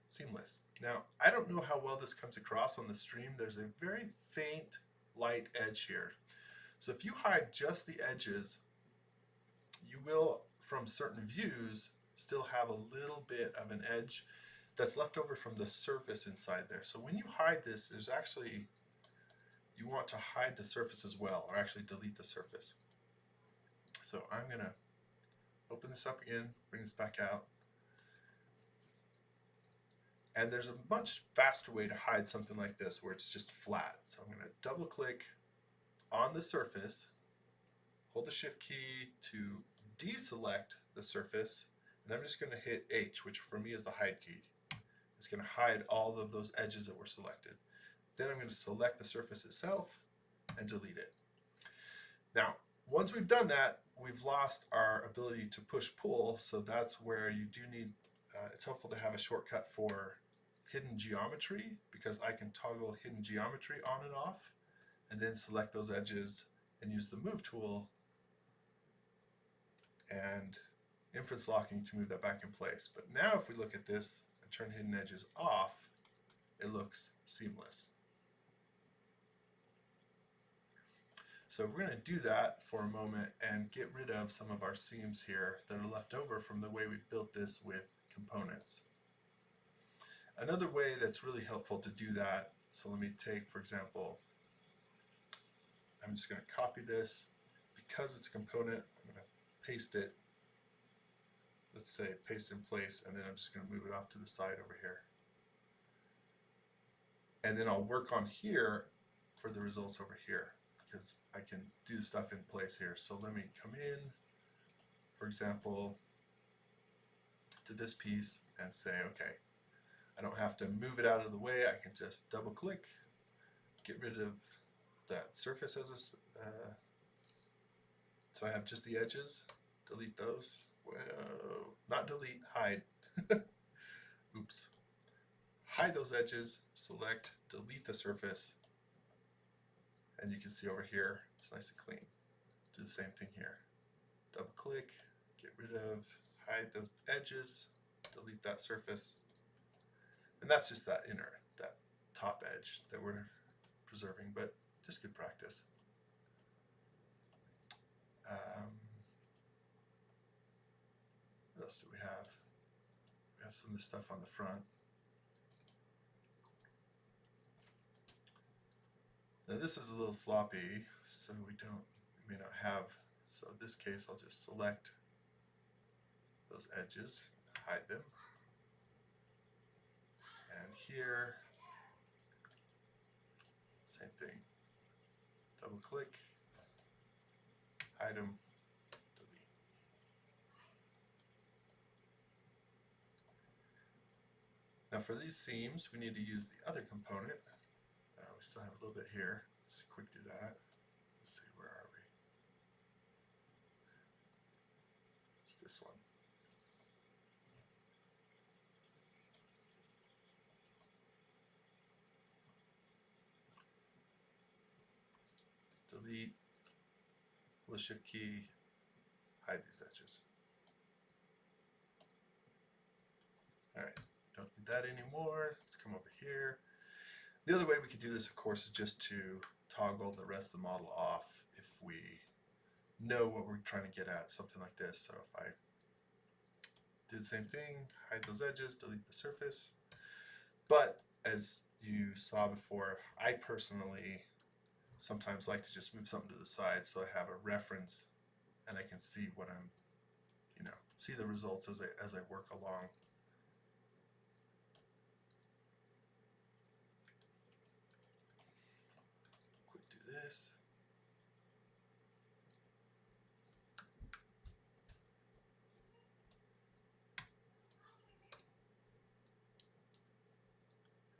Speaker 2: seamless. Now, I don't know how well this comes across on the stream. There's a very faint light edge here. So if you hide just the edges, you will, from certain views, still have a little bit of an edge that's left over from the surface inside there. So when you hide this, there's actually, you want to hide the surface as well, or actually delete the surface. So I'm going to open this up again, bring this back out. And there's a much faster way to hide something like this where it's just flat. So I'm going to double click on the surface, hold the shift key to deselect the surface, and I'm just going to hit H, which for me is the hide key. It's going to hide all of those edges that were selected. Then I'm going to select the surface itself and delete it. Now, once we've done that, we've lost our ability to push-pull, so that's where you do need, it's helpful to have a shortcut for hidden geometry, because I can toggle hidden geometry on and off, and then select those edges and use the move tool and inference locking to move that back in place. But now if we look at this and turn hidden edges off, it looks seamless. So we're going to do that for a moment and get rid of some of our seams here that are left over from the way we built this with components. Another way that's really helpful to do that, so let me take, for example, I'm just going to copy this. Because it's a component, I'm going to paste it, let's say paste in place, and then I'm just going to move it off to the side over here. And then I'll work on here for the results over here, because I can do stuff in place here. So let me come in, for example, to this piece and say, okay, I don't have to move it out of the way. I can just double click, get rid of that surface as a, so I have just the edges, delete those. Well, not delete, hide. Oops. Hide those edges, select, delete the surface, and you can see over here, it's nice and clean. Do the same thing here. Double click, get rid of, hide those edges, delete that surface. And that's just that top edge that we're preserving, but just good practice. What else do we have? We have some of this stuff on the front. Now this is a little sloppy, so we may not have, so in this case I'll just select those edges, hide them. And here, same thing. Double click, hide them, delete. Now for these seams, we need to use the other component. We still have a little bit here. Let's quick do that. Let's see, where are we? It's this one. Delete, hold the shift key, hide these edges. Alright, don't need that anymore. Let's come over here. The other way we could do this, of course, is just to toggle the rest of the model off if we know what we're trying to get at, something like this. So if I do the same thing, hide those edges, delete the surface. But as you saw before, I personally sometimes like to just move something to the side so I have a reference and I can see what I'm, see the results as I work along. Quick do this.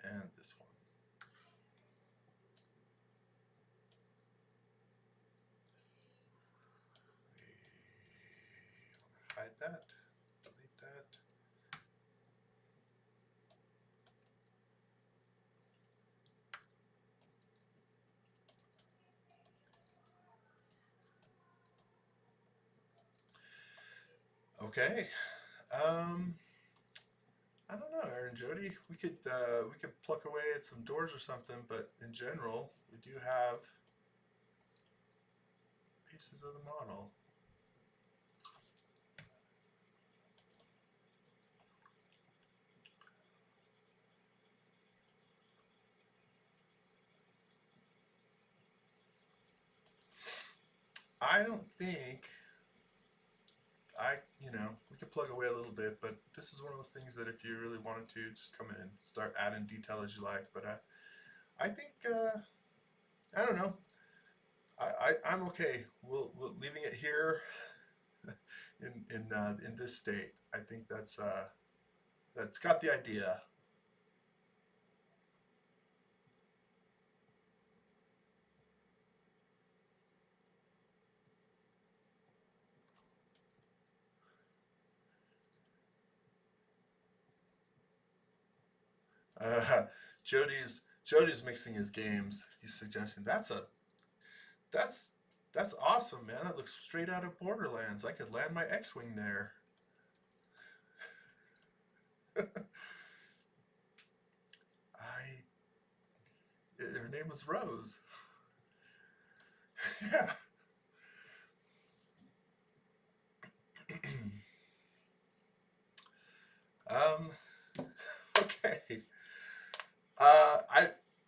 Speaker 2: And this one. Hide that, delete that. Okay. I don't know, Aaron, Jody. We could pluck away at some doors or something, but in general, we do have pieces of the model. I don't think we could plug away a little bit, but this is one of those things that if you really wanted to, just come in and start adding detail as you like. But I think, I don't know. I'm okay. We'll leaving it here in this state. I think that's got the idea. Uh, Jody's mixing his games. He's suggesting that's that's awesome, man. That looks straight out of Borderlands. I could land my X-wing there. I Her name was Rose. Yeah. um. Okay.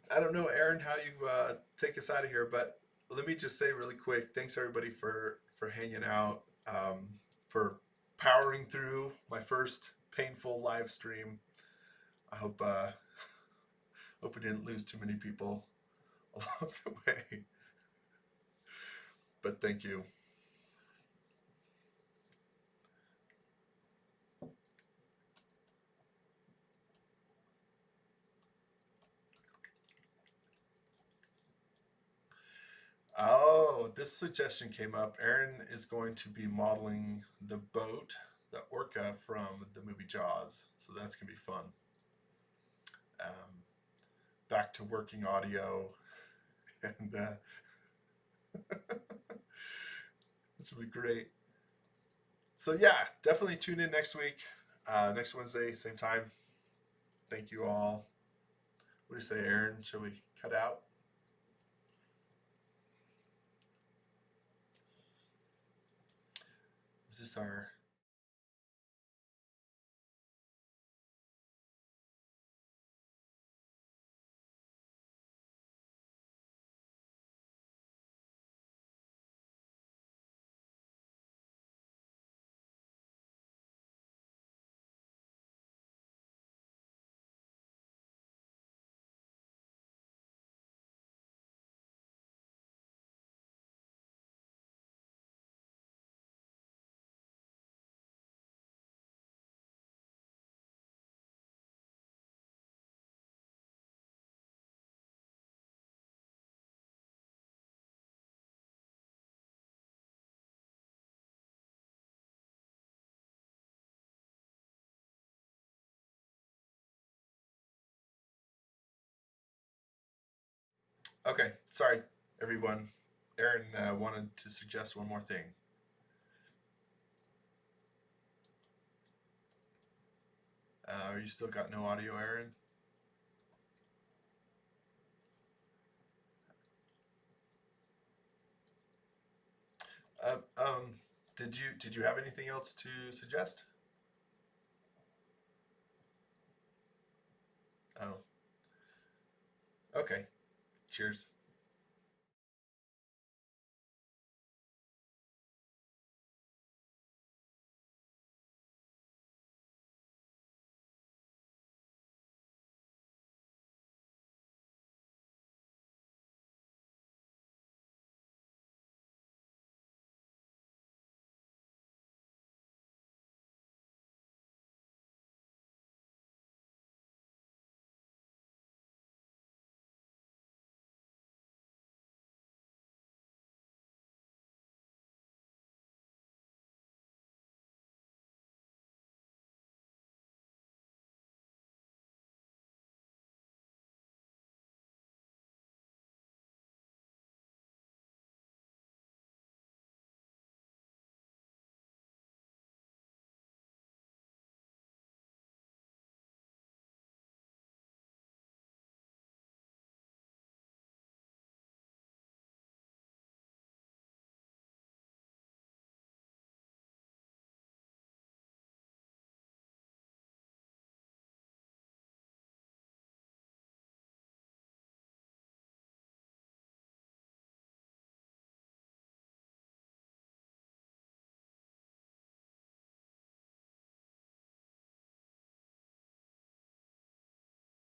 Speaker 2: I don't know, Aaron, how you take us out of here, but let me just say really quick, thanks everybody for hanging out, for powering through my first painful live stream. I hope we didn't lose too many people along the way, but thank you. Oh, this suggestion came up. Aaron is going to be modeling the boat, the orca from the movie Jaws, so that's gonna be fun. Um, Back to working audio, and this will be great. So yeah, definitely tune in next week, next Wednesday, same time. Thank you all. What do you say, Aaron? Shall we cut out? Is this our Okay, sorry, everyone. Aaron wanted to suggest one more thing. Are you still got no audio, Aaron? Uh, um, did you have anything else to suggest? Oh, okay. Cheers.